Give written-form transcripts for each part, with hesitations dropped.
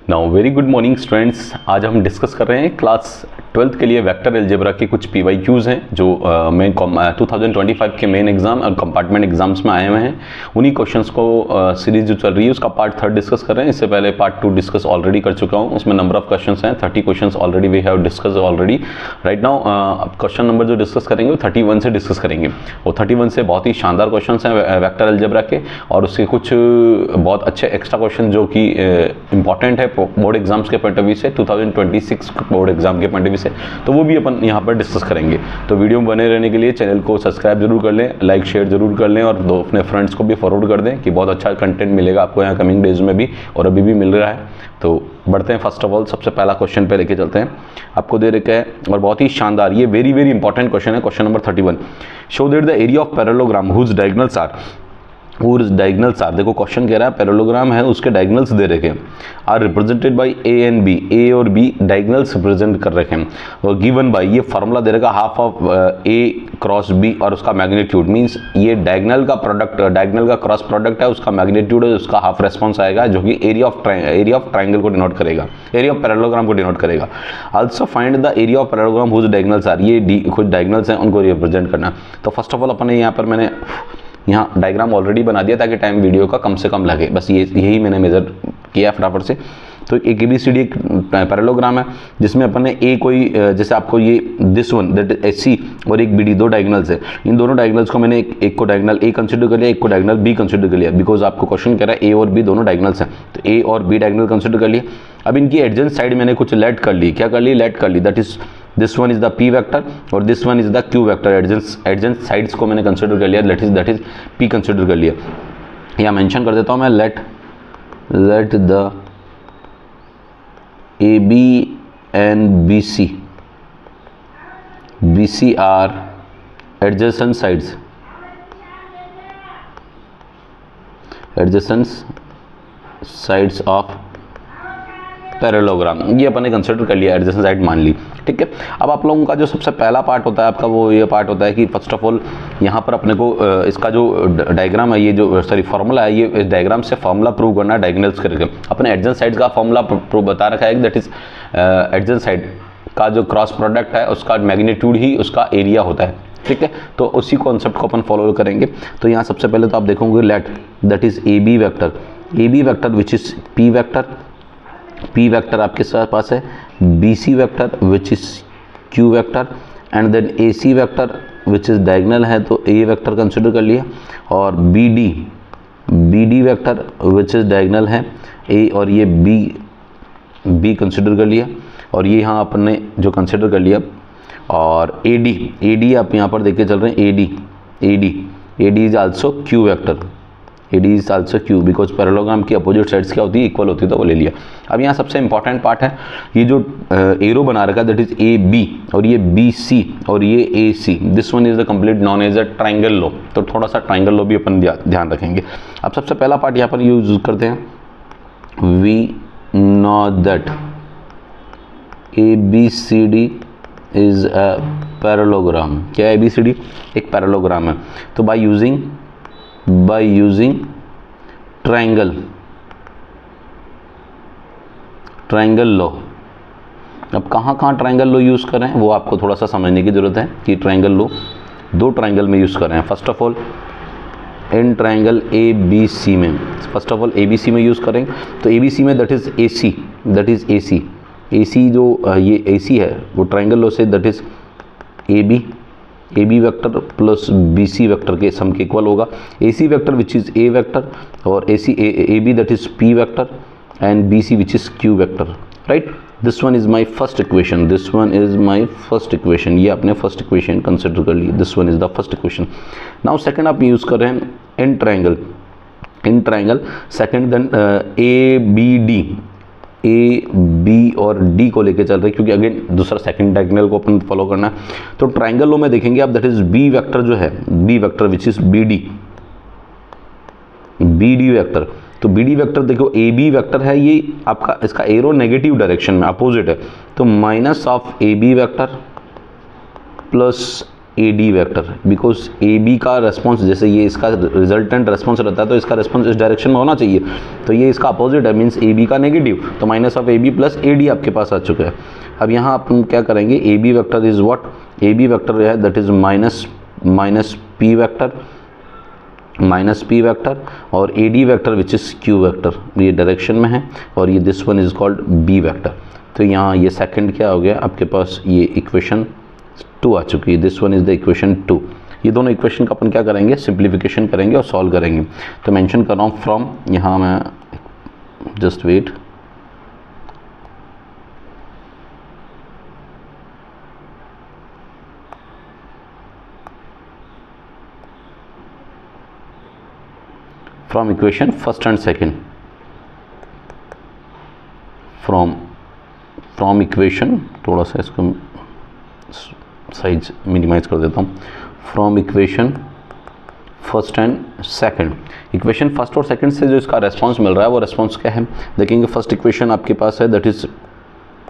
Now very good morning students. आज हम discuss कर रहे हैं क्लास 12th के लिए वेक्टर अलजेब्रा के कुछ PYQs हैं जो मेन 2025 के मेन एग्जाम और कंपार्टमेंट एग्जाम्स में आए हुए हैं। उन्हीं क्वेश्चंस को सीरीज जो चल रही है उसका पार्ट 3 डिस्कस कर रहे हैं। इससे पहले पार्ट 2 डिस्कस ऑलरेडी कर चुका हूँ, उसमें नंबर ऑफ क्वेश्चंस हैं 30 questions already we have discuss already. Right now question number जो डिस्कस करेंगे वो 31 से डिस्कस करेंगे। वो 31 से बहुत ही शानदार क्वेश्चन हैं वेक्टर अलजेब्रा के, और उसके कुछ बहुत अच्छे एक्स्ट्रा क्वेश्चन जो कि इंपॉर्टेंट है बोर्ड एग्जाम्स के पॉइंट ऑफ व्यू से, 2026 बोर्ड एग्जाम के पॉइंट ऑफ व्यू से, तो वो भी अपन यहाँ पर डिस्कस करेंगे। तो वीडियो में बने रहने के लिए चैनल को सब्सक्राइब जरूर कर लें, लाइक शेयर जरूर कर लें, और दो अपने फ्रेंड्स को भी फॉरवर्ड कर दें कि बहुत अच्छा कंटेंट मिलेगा आपको यहाँ कमिंग डेज में भी, और अभी भी मिल रहा है। तो बढ़ते हैं। फर्स्ट ऑफ ऑल सबसे पहला क्वेश्चन पे लेके चलते हैं। आपको दे रखा है और बहुत ही शानदार, ये वेरी वेरी इंपॉर्टेंट क्वेश्चन है। Question number 31, show that the area of parallelogram whose diagonals are, diagonals are, देखो क्वेश्चन कह रहा है पैरेललोग्राम है उसके डायगोनल्स दे रखे हैं, are represented by A and B, A और बी डायगोनल्स रिप्रेजेंट कर रखे हैं, और गिवन बाय, ये फार्मूला दे रखा half of A cross B और उसका मैग्नीट्यूड, मींस ये डायगोनल का प्रोडक्ट, डायगोनल का क्रॉस प्रोडक्ट है, उसका मैग्नीट्यूड है, उसका हाफ रेस्पॉन्स आएगा जो कि एरिया ऑफ ट्राइंगल को डिनोट करेगा, एरिया ऑफ पैरेललोग्राम को डिनोट करेगा। Also find the area of parallelogram whose diagonals are, ये कुछ डायगोनल्स हैं उनको रिप्रेजेंट करना। तो फर्स्ट ऑफ ऑल अपने यहाँ पर मैंने यहाँ डायग्राम ऑलरेडी बना दिया ताकि टाइम वीडियो का कम से कम लगे, बस यही मैंने मेजर किया फटाफट से। तो एक ABCD एक पैरेललोग्राम है जिसमें अपन ने ए कोई, जैसे आपको ये this one that is AC और एक BD, दो डायगोनल्स है। इन दोनों डायगोनल्स को मैंने एक को डायगोनल A कंसिडर कर लिया, एक को डायगोनल B कंसिडर कर लिया, बिकॉज आपको क्वेश्चन कह रहा है A और B दोनों डायगोनल्स हैं, तो A और B डायगोनल कंसिडर कर लिया। अब इनकी एडजेंट साइड मैंने कुछ लेट कर ली, क्या कर ली, लेट कर ली, that is this one is the P vector और this one is the Q vector. Adjacent sides को मैंने कंसिडर कर लिया, दैट इज P कंसिडर कर लिया। या मेंशन कर देता हूं मैं, let the AB and BC are adjacent sides of parallelogram, ये अपन ने कंसिडर कर लिया, एडजेसेंट साइड मान ली। ठीक है, अब आप लोगों का जो सबसे पहला पार्ट होता है आपका, वो ये पार्ट होता है कि फर्स्ट ऑफ ऑल यहाँ पर अपने को इसका जो डायग्राम है, ये जो फार्मूला है, ये इस डायग्राम से फार्मूला प्रूव करना है डायगोनल्स करके। अपने एडजेसेंट साइड का फार्मूला प्रूव बता रखा है, दैट इज एडजेसेंट साइड का जो क्रॉस प्रोडक्ट है उसका मैग्नीट्यूड ही उसका एरिया होता है। ठीक है, तो उसी कॉन्सेप्ट को अपन फॉलो करेंगे। तो यहाँ सबसे पहले तो आप देखोगे let that is AB vector which is P vector आपके पास है, BC vector which is Q vector, and then AC vector which is diagonal है तो A वेक्टर कंसिडर कर लिया, और BD vector which is diagonal है A और ये B कंसिडर कर लिया, और ये यहाँ अपन ने जो कंसिडर कर लिया। और AD आप यहाँ पर देख के चल रहे हैं, AD is also Q vector, AD is also Q, because parallelogram की अपोजिट साइड्स क्या होती है, इक्वल होती है, तो वो ले लिया। अब यहाँ सबसे इंपॉर्टेंट पार्ट है, ये जो एरो बना रखा है दैट इज AB और ये BC और ये AC, this one is the complete known as a triangle लो, तो थोड़ा सा ट्राइंगल लो भी अपन ध्यान रखेंगे। अब सबसे पहला पार्ट यहाँ पर यूज करते हैं, we know that ABCD is a parallelogram. क्या है ABCD? एक पैरेललोग्राम है। तो बाय यूजिंग ट्राइंगल लो, अब कहाँ ट्राइंगल लो यूज़ करें वो आपको थोड़ा सा समझने की ज़रूरत है कि ट्राइंगल लो दो ट्राइंगल में यूज़ कर रहे हैं। First of all in triangle ABC में, फर्स्ट ऑफ ऑल ABC में यूज़ करेंगे। तो ABC में दैट इज़ AC जो ये AC है वो ट्राइंगल लो से that is AB vector plus BC vector के सम के इक्वल होगा। AC vector which is A vector और AB that is P vector and BC which is Q vector. Right, this one is my first equation, ये आपने first equation consider कर ली, this one is the first equation. Now second आप use कर रहे हैं in triangle second, then A B और D को लेके चल रहे हैं, क्योंकि अगेन दूसरा सेकंड डायगोनल को अपन फॉलो करना है। तो ट्राइंगल लो में देखेंगे आप, दैट इज B वेक्टर जो है, B vector which is BD vector. तो BD वेक्टर देखो AB वेक्टर है, ये आपका इसका एरो नेगेटिव डायरेक्शन में अपोजिट है, तो minus of AB vector plus A D vector, because A B का रेस्पॉन्स जैसे ये इसका रिजल्टेंट रेस्पॉन्स रहता है तो इसका रेस्पॉन्स इस डायरेक्शन में होना चाहिए, तो ये इसका अपोजिट है, मीन्स ए बी का नेगेटिव, तो minus of A B plus A D आपके पास आ चुका है। अब यहाँ आप क्या करेंगे, A B vector is what, A B vector है that is minus P vector और A D vector which is Q vector, ये डायरेक्शन में है, और ये this one is called B vector. तो यहाँ ये सेकंड क्या हो गया आपके पास, ये इक्वेशन 2 आ चुकी है, this one is the equation 2। ये दोनों इक्वेशन का अपन क्या करेंगे, सिंप्लीफिकेशन करेंगे और सॉल्व करेंगे। तो मेंशन कर रहा हूँ फ्रॉम, यहाँ मैं just wait, from equation first and second, from equation, थोड़ा सा इसको साइज मिनिमाइज कर देता हूँ, from equation first and second. Equation first और सेकंड से जो इसका रेस्पॉन्स मिल रहा है वो रेस्पॉन्स क्या है, देखेंगे फर्स्ट इक्वेशन आपके पास है that is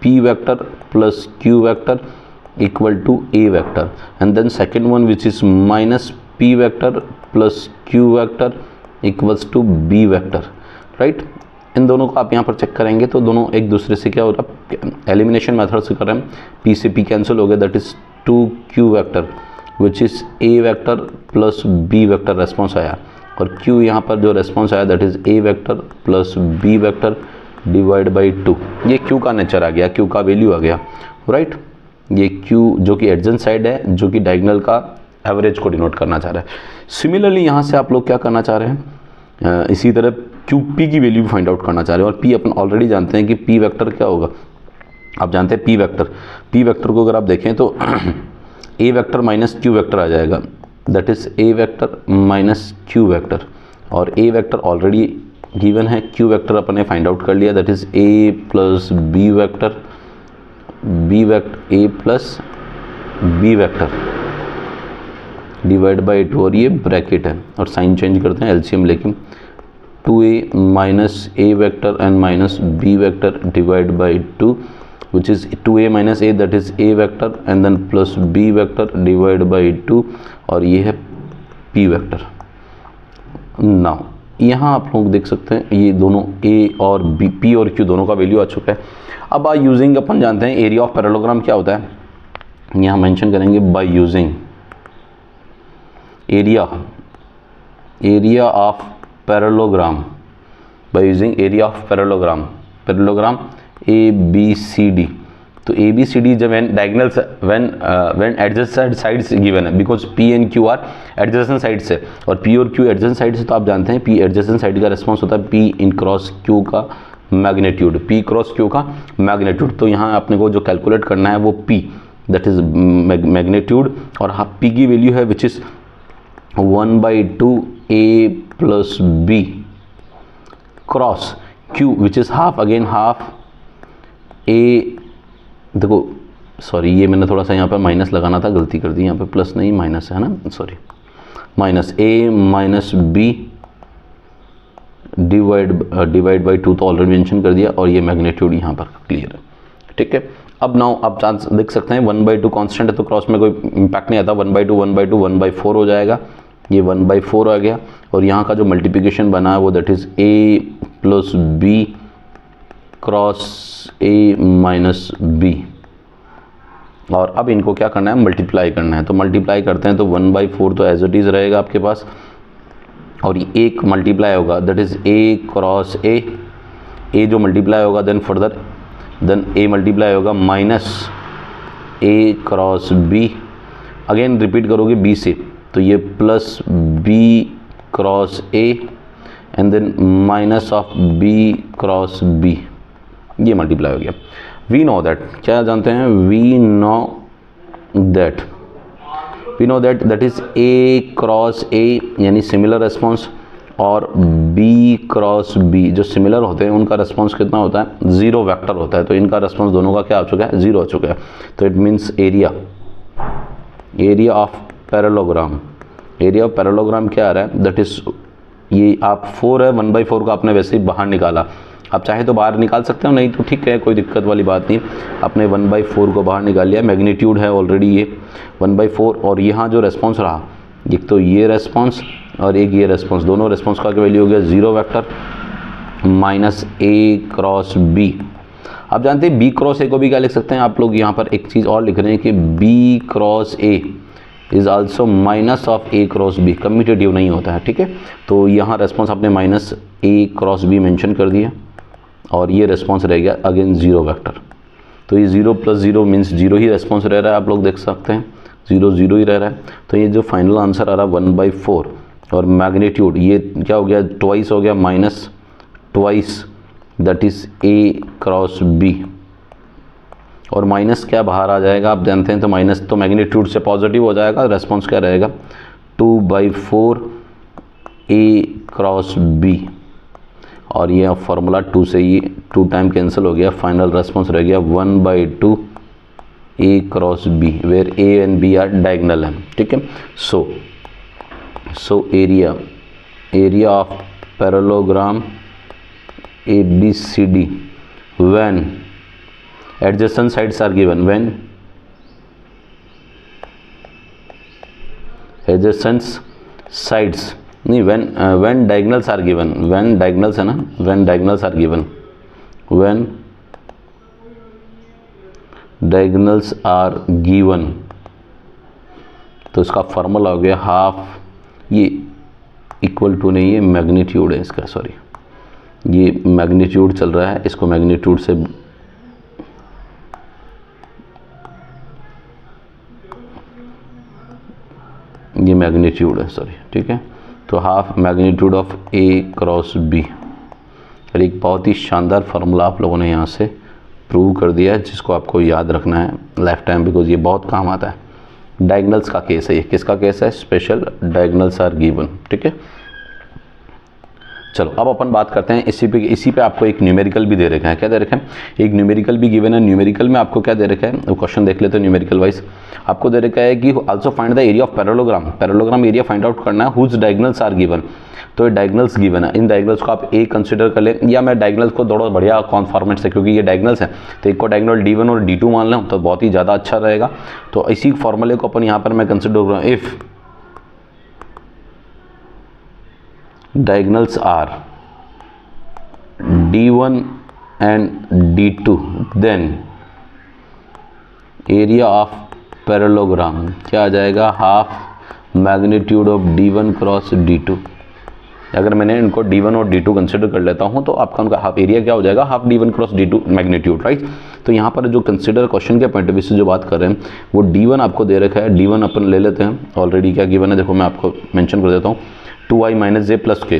P vector plus Q vector equal to A vector, and then second one which is minus P vector plus Q vector equals to B vector, right. इन दोनों को आप यहाँ पर चेक करेंगे तो दोनों एक दूसरे से क्या हो रहा है, एलिमिनेशन मेथड से कर रहे हैं, पी से पी कैंसिल हो गया, that is 2q vector which is A vector plus B vector response आया, और q यहाँ पर जो रेस्पॉन्स आया that is A vector plus B vector divide by 2। ये q का नेचर आ गया, q का वैल्यू आ गया, राइट। ये q जो कि एडजेंट साइड है, जो कि डायगोनल का एवरेज को डिनोट करना चाह रहा है। सिमिलरली यहाँ से आप लोग क्या करना चाह रहे हैं, इसी तरह p की वैल्यू फाइंड आउट करना चाह रहे हैं, और p अपन ऑलरेडी जानते हैं कि p वेक्टर क्या होगा, आप जानते हैं p वेक्टर को अगर आप देखें तो a vector minus q vector आ जाएगा, that is a vector minus q vector, और a वेक्टर ऑलरेडी गिवन है, q वेक्टर अपन ने फाइंड आउट कर लिया, that is a plus B vector, a plus B vector divide by 2, और ये ब्रैकेट है, और साइन चेंज करते हैं एलसीएम लेकिन 2a minus a vector and minus b vector divide by 2 which is 2a minus a, that is a vector and then plus b vector divided by 2, और ये है p वेक्टर। नाउ यहाँ आप लोग देख सकते हैं ये दोनों a और b, p और q दोनों का वैल्यू आ चुका है। अब बाय यूजिंग अपन जानते हैं एरिया ऑफ पैरेललोग्राम क्या होता है, यहाँ मेंशन करेंगे by using area of parallelogram, by using area of parallelogram A B C D. तो ए बी सी डी जब diagonals when adjacent sides given है, because P and Q are adjacent sides है, और P और Q adjacent side से, तो आप जानते हैं पी एडजेसेंट साइड का रिस्पॉन्स होता है पी इन क्रॉस क्यू का मैग्नीट्यूड, पी क्रॉस क्यू का मैग्नीट्यूड। तो यहाँ आपने को जो कैलकुलेट करना है वो पी दैट इज मैग्नीट्यूड, और पी की वैल्यू है which is 1/2 A plus B cross Q which is half, again half A, देखो सॉरी ये मैंने थोड़ा सा यहाँ पर माइनस लगाना था, गलती कर दी, यहाँ पे प्लस नहीं माइनस है ना, sorry, minus A minus B divide by 2 तो ऑलरेडी मेंशन कर दिया, और ये मैग्नीट्यूड यहाँ पर क्लियर है, ठीक है। अब नाउ आप चांस देख सकते हैं 1/2 कांस्टेंट है तो क्रॉस में कोई इम्पैक्ट नहीं आता, 1/2 1/4 हो जाएगा, ये 1/4 आ गया, और यहाँ का जो मल्टीप्लिकेशन बना है वो that is A plus B cross A minus B, और अब इनको क्या करना है, मल्टीप्लाई करना है। तो मल्टीप्लाई करते हैं तो 1/4 तो एज इट इज़ रहेगा आपके पास, और ये एक मल्टीप्लाई होगा that is A cross A जो मल्टीप्लाई होगा देन ए मल्टीप्लाई होगा minus A cross B, again repeat करोगे बी से, तो ये plus B cross A and then minus of B cross B, ये मल्टीप्लाई हो गया। वी नो दैट, क्या जानते हैं, we know that that is A cross A यानी सिमिलर रेस्पॉन्स, और बी क्रॉस बी जो सिमिलर होते हैं उनका रेस्पॉन्स कितना होता है, 0 वेक्टर होता है, तो इनका रेस्पॉन्स दोनों का क्या आ चुका है, 0 हो चुका है। तो it means area of parallelogram क्या आ रहा है, दैट इज ये आप 4 है, 1/4 का आपने वैसे ही बाहर निकाला, आप चाहे तो बाहर निकाल सकते हो, नहीं तो ठीक है, कोई दिक्कत वाली बात नहीं। आपने 1/4 को बाहर निकाल लिया, मैग्नीट्यूड है ऑलरेडी ये 1/4, और यहाँ जो रेस्पॉन्स रहा, एक तो ये रेस्पॉन्स और एक ये रेस्पॉन्स, दोनों रेस्पॉन्स का वैल्यू हो गया 0 vector minus A cross B। आप जानते हैं B क्रॉस A को भी क्या लिख सकते हैं आप लोग, यहाँ पर एक चीज़ और लिख रहे हैं कि B cross A is also minus of A cross B, commutative नहीं होता है, ठीक है। तो यहाँ रेस्पॉन्स आपने minus A cross B mention कर दिया, और ये रेस्पॉन्स रह गया अगेन 0 वेक्टर। तो ये 0 + 0 मीन्स 0 ही रेस्पॉन्स रह रहा है, आप लोग देख सकते हैं 0 0 ही रह रहा है। तो ये जो फाइनल आंसर आ रहा है 1/4, और मैग्नीट्यूड ये क्या हो गया, ट्वाइस हो गया, minus twice, that is A cross B, और माइनस क्या बाहर आ जाएगा आप जानते हैं, तो माइनस तो मैग्नीट्यूड से पॉजिटिव हो जाएगा, रेस्पॉन्स क्या रहेगा 2/4 A क्रॉस B, और ये फार्मूला 2 से ये 2 टाइम कैंसिल हो गया, फाइनल रेस्पॉन्स रह गया 1/2 A cross B, where A and B are diagonal है, ठीक है। So area of parallelogram ABCD when adjacent sides are given, when adjacent sides नहीं, when diagonals are given, when diagonals है ना, when diagonals are given, when diagonals are given, तो इसका formula हो गया हाफ, ये इक्वल टू नहीं, ये मैग्नीट्यूड है इसका, सॉरी ये मैग्नीट्यूड चल रहा है, इसको मैग्नीट्यूड से ये मैग्नीट्यूड है, सॉरी, ठीक है। तो half magnitude of A cross B, और एक बहुत ही शानदार फार्मूला आप लोगों ने यहाँ से प्रूव कर दिया है, जिसको आपको याद रखना है लाइफ टाइम, बिकॉज ये बहुत काम आता है। डायगोनल्स का केस है ये, किसका केस है, स्पेशल डायगोनल्स आर गिवन, ठीक है। चलो अब अपन बात करते हैं इसी पे आपको एक न्यूमेरिकल भी दे रखा है, क्या दे रखा है, एक न्यूमेरिकल भी गिवन है। न्यूमेरिकल में आपको क्या दे रखा है, वो क्वेश्चन देख लेते हैं न्यूमेरिकल वाइज। आपको दे रखा है कि also find the area of parallelogram area find out करना है, हुज डायगोनल्स आर गिवन। तो ये डायगोनल्स गिवन है, इन डायगोनल्स को आप A कंसिडर कर लें, या मैं डायगोनल्स को थोड़ा बढ़िया कौन फॉर्मेट से, क्योंकि ये डायगोनल्स है तो एक को डायगोनल D1 और D2 मान लें तो बहुत ही ज़्यादा अच्छा रहेगा। तो इसी फॉर्मूले को अपन यहाँ पर मैं कंसिडर कर रहा हूँ, if diagonals are D1 and D2, then area of parallelogram क्या आ जाएगा, half magnitude of D1 cross D2। अगर मैंने इनको D1 और D2 कंसिडर कर लेता हूं तो आपका उनका हाफ एरिया क्या हो जाएगा, half D1 cross D2 magnitude, right. तो यहाँ पर जो कंसिडर क्वेश्चन के पॉइंट ऑफ व्यू से जो बात कर रहे हैं वो D1 आपको दे रखा है, D1 अपन ले लेते हैं, ऑलरेडी क्या गिवन है देखो, मैं आपको मेंशन कर देता हूँ, 2i माइनस जे प्लस के,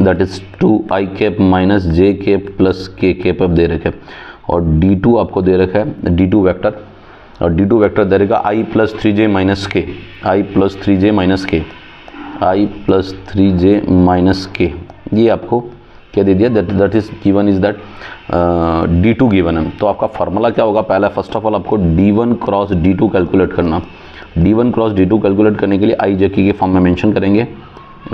that is 2i cap minus J cap plus के कैप अब दे रखे, और D2 आपको दे रखा है D2 वेक्टर, और D2 वेक्टर दे रखा i प्लस 3j माइनस के, i प्लस 3j माइनस के, i प्लस 3j माइनस के, ये आपको क्या दे दिया, that is given is that D2 given है। तो आपका फार्मूला क्या होगा, पहला फर्स्ट ऑफ ऑल आपको D1 क्रॉस D2 कैलकुलेट करना। D1 क्रॉस D2 कैलकुलेट करने के लिए i जे के फॉर्म में मेंशन करेंगे,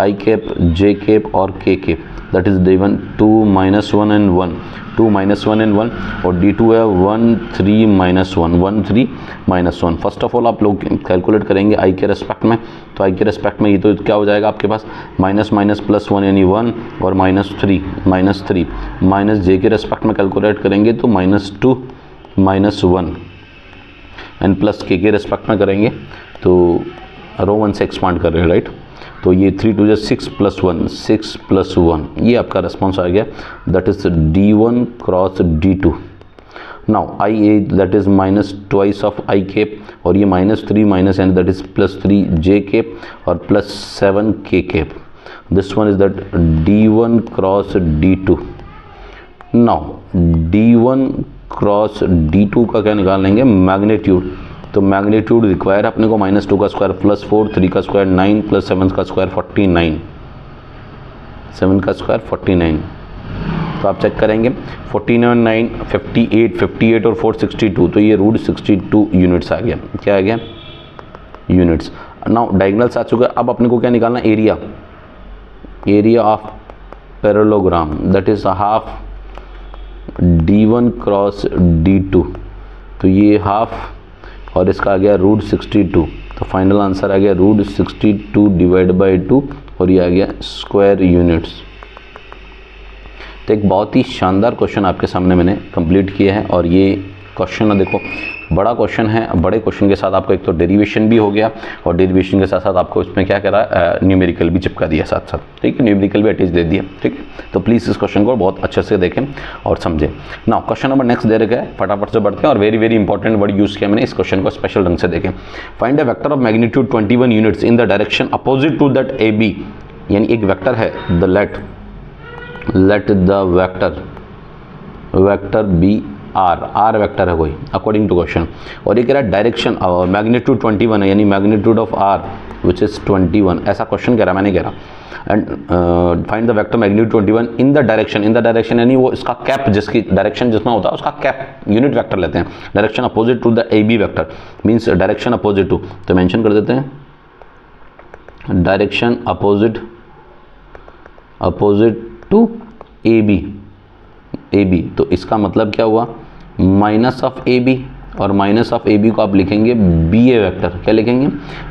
i कैप j कैप और k cap, that is D1 2 minus 1 and 1, 2 minus 1 and 1, और D2 है 1 3 minus 1, 1 3 minus 1। First of all आप लोग कैलकुलेट करेंगे i के रेस्पेक्ट में, तो i के रेस्पेक्ट में ये तो क्या हो जाएगा आपके पास माइनस माइनस प्लस 1 यानी 1, और माइनस 3 माइनस j के रेस्पेक्ट में कैलकुलेट करेंगे तो minus 2 minus 1 and plus k के रेस्पेक्ट में करेंगे तो रो 1 से एक्सपांड कर रहे हैं, राइट। तो ये 3 2 जा 6 प्लस 1, 6 प्लस 1, ये आपका रिस्पॉन्स आ गया, that is D1 cross D2। Now i that is minus twice of i cap, और ये minus 3 minus and that is plus 3 j cap और plus 7 k cap, this one is that D1 cross D2। Now D1 cross D2 का क्या निकाल लेंगे, magnitude. तो magnitude require अपने को -2 का स्क्वायर प्लस 4, 3 का स्क्वायर 9 प्लस 7 का स्क्वायर 49, 7 का स्क्वायर 49। तो आप चेक करेंगे 49 9 58, 58 और 4 62, तो ये रूट 62 यूनिट्स आ गया, क्या आ गया यूनिट्स। नाउ डायगोनल्स आ चुका है, अब अपने को क्या निकालना, area of parallelogram, that is half D1 cross D2, तो ये हाफ और इसका आ गया रूट 62, तो फाइनल आंसर आ गया रूट 62 डिवाइड बाई 2 और ये आ गया स्क्वायर यूनिट्स। तो एक बहुत ही शानदार क्वेश्चन आपके सामने मैंने कंप्लीट किया है और ये क्वेश्चन ना देखो बड़ा क्वेश्चन है, बड़े क्वेश्चन के साथ आपको एक तो डेरिवेशन भी हो गया और डेरिवेशन के साथ साथ आपको इसमें क्या करा न्यूमेरिकल भी चिपका दिया साथ साथ, ठीक है, न्यूमेरिकल भी अटैच दे दिया, ठीक है। तो प्लीज़ इस क्वेश्चन को बहुत अच्छे से देखें और समझें। ना क्वेश्चन नंबर नेक्स्ट दे रखा है, फटाफट से बढ़ते हैं और very very important word use किया मैंने इस क्वेश्चन को स्पेशल ढंग से देखें। Find a vector of magnitude 21 units in the direction opposite to that A B, यानी एक वेक्टर है the let the vector be r vector है कोई अकॉर्डिंग टू क्वेश्चन, और ये कह रहा है डायरेक्शन मैग्नीट्यूड 21 है, यानी magnitude of r which is 21, ऐसा क्वेश्चन कह रहा है, मैंने कह रहा। And find the vector magnitude 21 in the direction यानी वो इसका कैप जिसकी डायरेक्शन जिसमें होता है उसका कैप यूनिट वेक्टर लेते हैं, direction opposite to the A B vector means direction opposite to, तो मेंशन कर देते हैं direction opposite to A B, तो इसका मतलब क्या हुआ माइनस ऑफ ए बी, और माइनस ऑफ ए बी को आप लिखेंगे बी ए वैक्टर, क्या लिखेंगे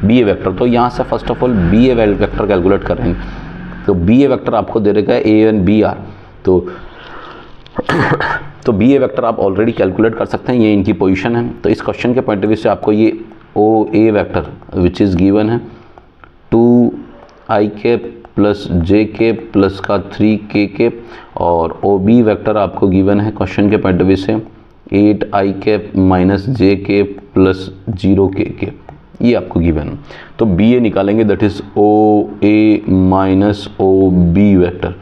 बी ए वैक्टर। तो यहाँ से first of all B A vector calculate करेंगे, तो बी ए वैक्टर आपको दे रखा है ए एन बी आर, तो बी ए वैक्टर आप ऑलरेडी कैलकुलेट कर सकते हैं, ये इनकी पोजीशन है। तो इस क्वेश्चन के पॉइंट ऑफ व्यू से आपको ये ओ ए वैक्टर विच इज़ गिवन है 2i कैप प्लस जे के प्लस का 3k के, और ओ बी वैक्टर आपको गिवन है क्वेश्चन के पॉइंट ऑफ व्यू से 8i कैप माइनस जे के प्लस 0k के, ये आपको गिवन है। तो बी ए निकालेंगे that is O A minus O B vector,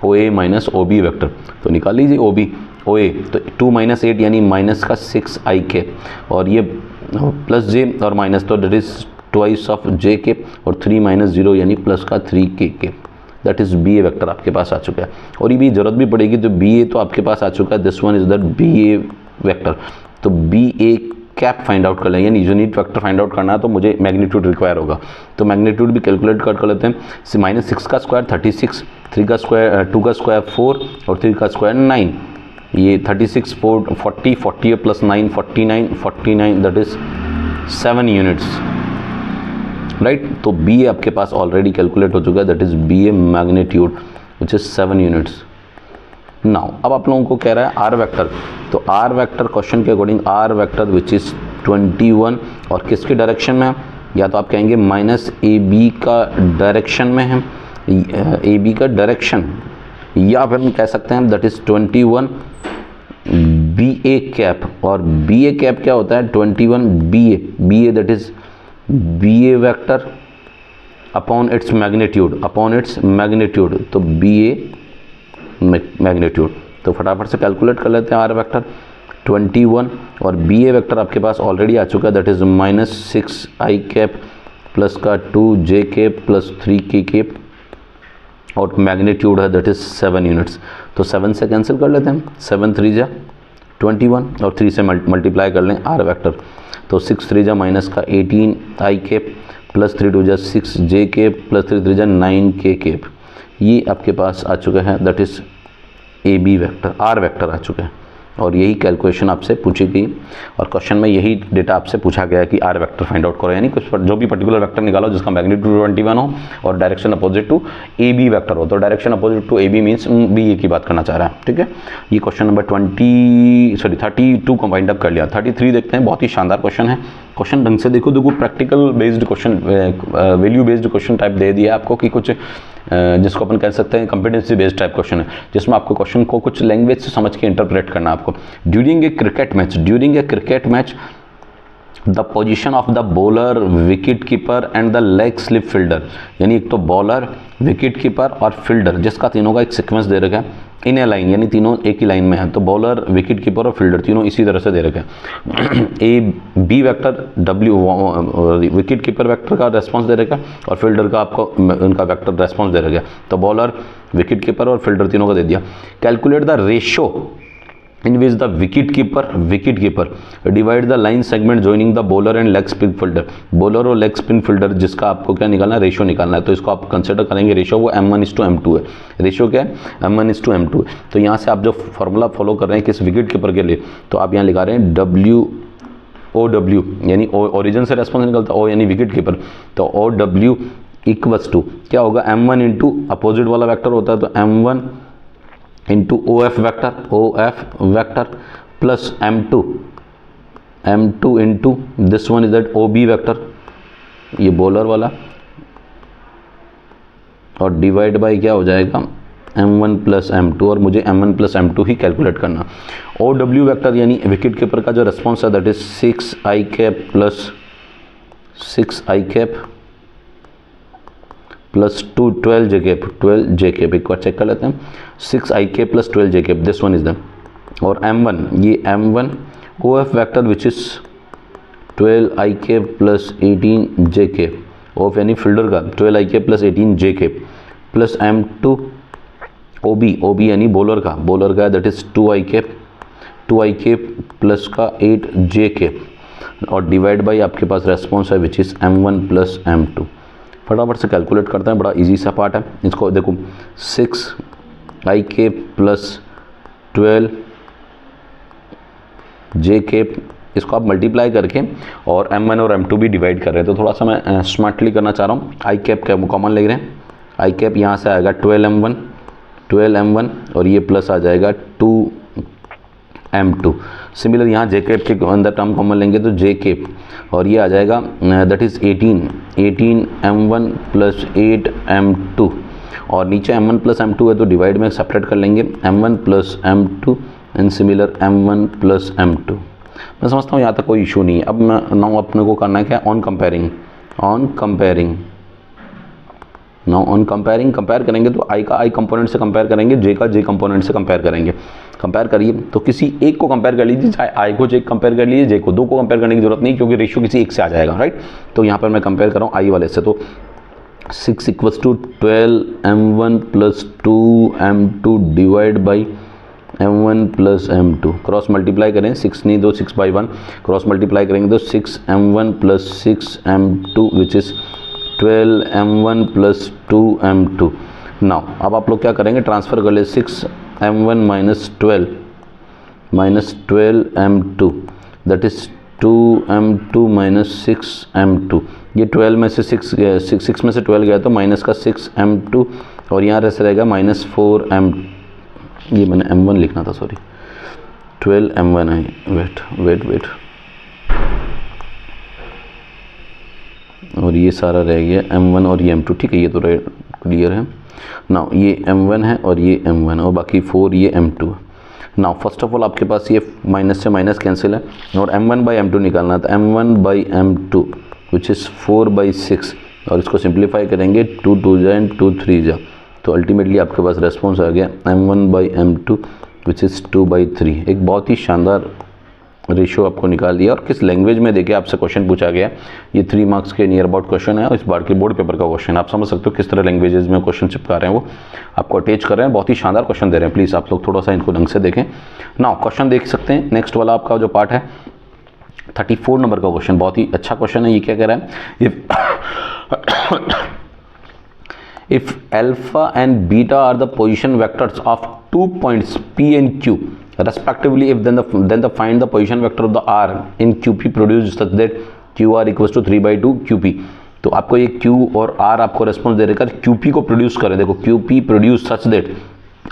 O A minus O B vector, तो निकाल लीजिए ओ बी ओ ए, तो 2 माइनस 8 यानी माइनस का 6i के, और ये प्लस जे और माइनस, तो दैट इज ट्वाइस ऑफ जे के, और 3 माइनस 0 यानी प्लस का 3k के, that is B A vector आपके पास आ चुका है। और ये भी जरूरत भी पड़ेगी, तो बी ए तो आपके पास आ चुका है, this one is that B A vector, तो B A cap find out कर लेंगे, यानी यूनिट वेक्टर फाइंड आउट करना है तो मुझे मैग्नीट्यूड रिक्वायर होगा, तो मैग्नीट्यूड भी कैलकुलेट कर लेते हैं। माइनस 6 का स्क्वायर 36, 3 का स्क्वायर 2 का स्क्वायर 4 और 3 का स्क्वायर 9, ये 36 4 40 40 plus 9 49 that is 7 units, right. तो बी ए आपके पास ऑलरेडी कैलकुलेट हो चुका है, that is B A magnitude which is 7 units. Now अब आप लोगों को कह रहा है आर वेक्टर, तो आर वेक्टर क्वेश्चन के according r vector which is 21 और किसके डायरेक्शन में है, या तो आप कहेंगे माइनस ए बी का डायरेक्शन में है, ए बी का डायरेक्शन, या फिर हम कह सकते हैं that is 21 B A cap, और बी ए कैप क्या होता है 21 B A that is B A vector upon its magnitude, तो बी ए मैग्नीट्यूड, तो फटाफट से कैलकुलेट कर लेते हैं आर वेक्टर 21 और बी ए वेक्टर आपके पास ऑलरेडी आ चुका है, that is minus 6i cap plus का 2j के प्लस 3k के, और मैग्नीट्यूड है दैट इज 7 यूनिट्स, तो 7 से कैंसिल कर लेते हैं, 7 3 जा 21 और 3 से मल्टीप्लाई कर लें आर वेक्टर, तो 6 3 जा माइनस का 18i के प्लस 3 2 जा 6j के प्लस 3 3 जा 9k के, ये आपके पास आ चुका है that is A B vector, R vector आ चुका है, और यही कैलकुलेशन आपसे पूछी गई और क्वेश्चन में यही डेटा आपसे पूछा गया कि आर वेक्टर फाइंड आउट करो, यानी कुछ जो भी पर्टिकुलर वेक्टर निकालो जिसका मैग्नीट्यूड 21 हो और direction opposite to A B vector हो, तो direction opposite to A B means B A की बात करना चाह रहा है, ठीक है। ये क्वेश्चन नंबर 32 को फाइंड अप कर लिया। 33 देखते हैं, बहुत ही शानदार क्वेश्चन है, क्वेश्चन ढंग से देखो practical based question, value based question type दे दिया आपको कि कुछ जिसको अपन कह सकते हैं कॉम्पिटेंसी बेस्ड टाइप क्वेश्चन है, जिसमें आपको क्वेश्चन को कुछ लैंग्वेज से समझ के इंटरप्रेट करना है आपको। During a cricket match the position of the bowler, wicket keeper and the leg slip fielder, यानी एक तो बॉलर, विकेट कीपर और फील्डर जिसका तीनों का एक सीक्वेंस दे रखा है इन ए लाइन, यानी तीनों एक ही लाइन में है, तो बॉलर, विकेट कीपर और फील्डर तीनों इसी तरह से दे रखे हैं। A B vector W wicket keeper vector का रेस्पॉन्स दे रखा है और फील्डर का आपको उनका वेक्टर रेस्पॉन्स दे रखा है, तो बॉलर, विकेट कीपर और फील्डर तीनों का दे दिया। Calculate the ratio in which the wicket keeper divide the line segment joining the bowler and leg spin fielder. Bowler और लेग स्पिन फील्डर जिसका आपको क्या निकालना है, रेशियो निकालना है, तो इसको आप कंसिडर करेंगे रेशियो वो m1:m2 है। रेशियो क्या है, m1:m2 है। तो यहाँ से आप जो फॉर्मूला फॉलो कर रहे हैं किस विकेट कीपर के लिए, तो आप यहाँ लिखा रहे हैं OW यानी ओरिजिन से रेस्पॉन्स निकलता है, O यानी विकेट कीपर, तो OW इक्वल्स टू क्या होगा, m1 इंटू अपोजिट वाला वेक्टर होता है तो m1 into OF vector plus m2 into this one is that OB vector, ये बॉलर वाला, और डिवाइड बाय क्या हो जाएगा m1 प्लस m2, और मुझे m1 प्लस m2 ही कैलकुलेट करना। OW वेक्टर यानी विकेट कीपर का जो रेस्पॉन्स है that is 6i cap plus 6i cap plus 12 J cap, एक बार चेक कर लेते हैं, 6i cap plus 12 J cap, this one is the, और m1 ये m1 OF vector which is 12i cap plus 18 J cap, OF यानी fielder का 12i cap plus 18 जे cap, plus m2 OB यानी bowler का that is 2i cap plus का 8 जे cap, और divide by आपके पास रेस्पॉन्स है which is m1 plus m2। फटाफट से कैलकुलेट करते हैं, बड़ा इजी सा पार्ट है। इसको देखो 6i कैप प्लस 12 जे कैप, इसको आप मल्टीप्लाई करके और m1 और m2 भी डिवाइड कर रहे हैं, तो थोड़ा सा मैं स्मार्टली करना चाह रहा हूँ। i कैप क्या कॉमन ले रहे हैं, i कैप यहाँ से आएगा 12m1 और ये प्लस आ जाएगा 2m2। सिमिलर यहाँ जे कैप के अंदर टर्म कॉमन लेंगे तो जे कैप, और ये आ जाएगा that is 18m1 plus 8m2, और नीचे m1 प्लस m2 है तो डिवाइड में सेपरेट कर लेंगे m1 plus m2 and similar m1 plus m2। मैं समझता हूँ यहाँ तक कोई इशू नहीं है। अब मैं नाउ अपने को करना है क्या, ऑन कंपेयरिंग कंपेयर करेंगे तो i का i कंपोनेंट से कंपेयर करेंगे, j का j कंपोनेंट से कंपेयर करेंगे। कंपेयर करिए तो किसी एक को कंपेयर कर लीजिए, चाहे i को j कंपेयर कर लीजिए, j को, दो को कंपेयर करने की जरूरत नहीं क्योंकि रेशियो किसी एक से आ जाएगा, राइट। तो यहाँ पर मैं कंपेयर कर रहा हूँ i वाले से, तो 6 equals to 12m1 plus 2m2 divide by m1 plus m2, cross multiply करें, 6 नहीं 2 6/1, क्रॉस मल्टीप्लाई करेंगे तो 6m1 plus 6m2 which is 12m1 plus 2m2। Now अब आप लोग क्या करेंगे, ट्रांसफ़र कर ले 6m1 minus 12m2 that is 2m2 minus 6m2, ये 12 में से 6 में से 12 गया तो माइनस का 6m2, और यहाँ रह रहेगा माइनस 4m, ये मैंने m1 लिखना था, सॉरी 12m1 है, वेट और ये सारा रह गया m1 और ये m2, ठीक है, ये तो क्लियर है। नाउ ये m1 है और ये m1 और बाकी 4 ये m2 है। नाउ फर्स्ट ऑफ ऑल आपके पास ये माइनस से माइनस कैंसिल है और m1/m2 निकालना था, m1/m2 विच इज़ 4/6, और इसको सिंप्लीफाई करेंगे 2 2 जा एंड 2 3 जा, तो अल्टीमेटली आपके पास रेस्पॉन्स आ गया m1/m2 विच इज़ 2/3। एक बहुत ही शानदार रेशियो आपको निकाल दिया। और किस लैंग्वेज में देखिए आपसे क्वेश्चन पूछा गया, ये 3 मार्क्स के नियर अबाउट क्वेश्चन है और इस बार के बोर्ड पेपर का क्वेश्चन, आप समझ सकते हो किस तरह लैंग्वेजेस में क्वेश्चन चिपका रहे हैं, वो आपको अटैच कर रहे हैं, बहुत ही शानदार क्वेश्चन दे रहे हैं। प्लीज़ आप लोग थोड़ा सा इनको ढंग से देखें। नाउ क्वेश्चन देख सकते हैं, नेक्स्ट वाला आपका जो पार्ट है 34 नंबर का क्वेश्चन, बहुत ही अच्छा क्वेश्चन है। ये क्या कह रहा है, if alpha and beta are the position vectors of 2 points P and Q respectively, if then the find the position vector of the R in QP produced such that QR equals to 3/2 QP। तो आपको ये Q और R आपको response दे रखा है, QP को produce करें। देखो QP produce such that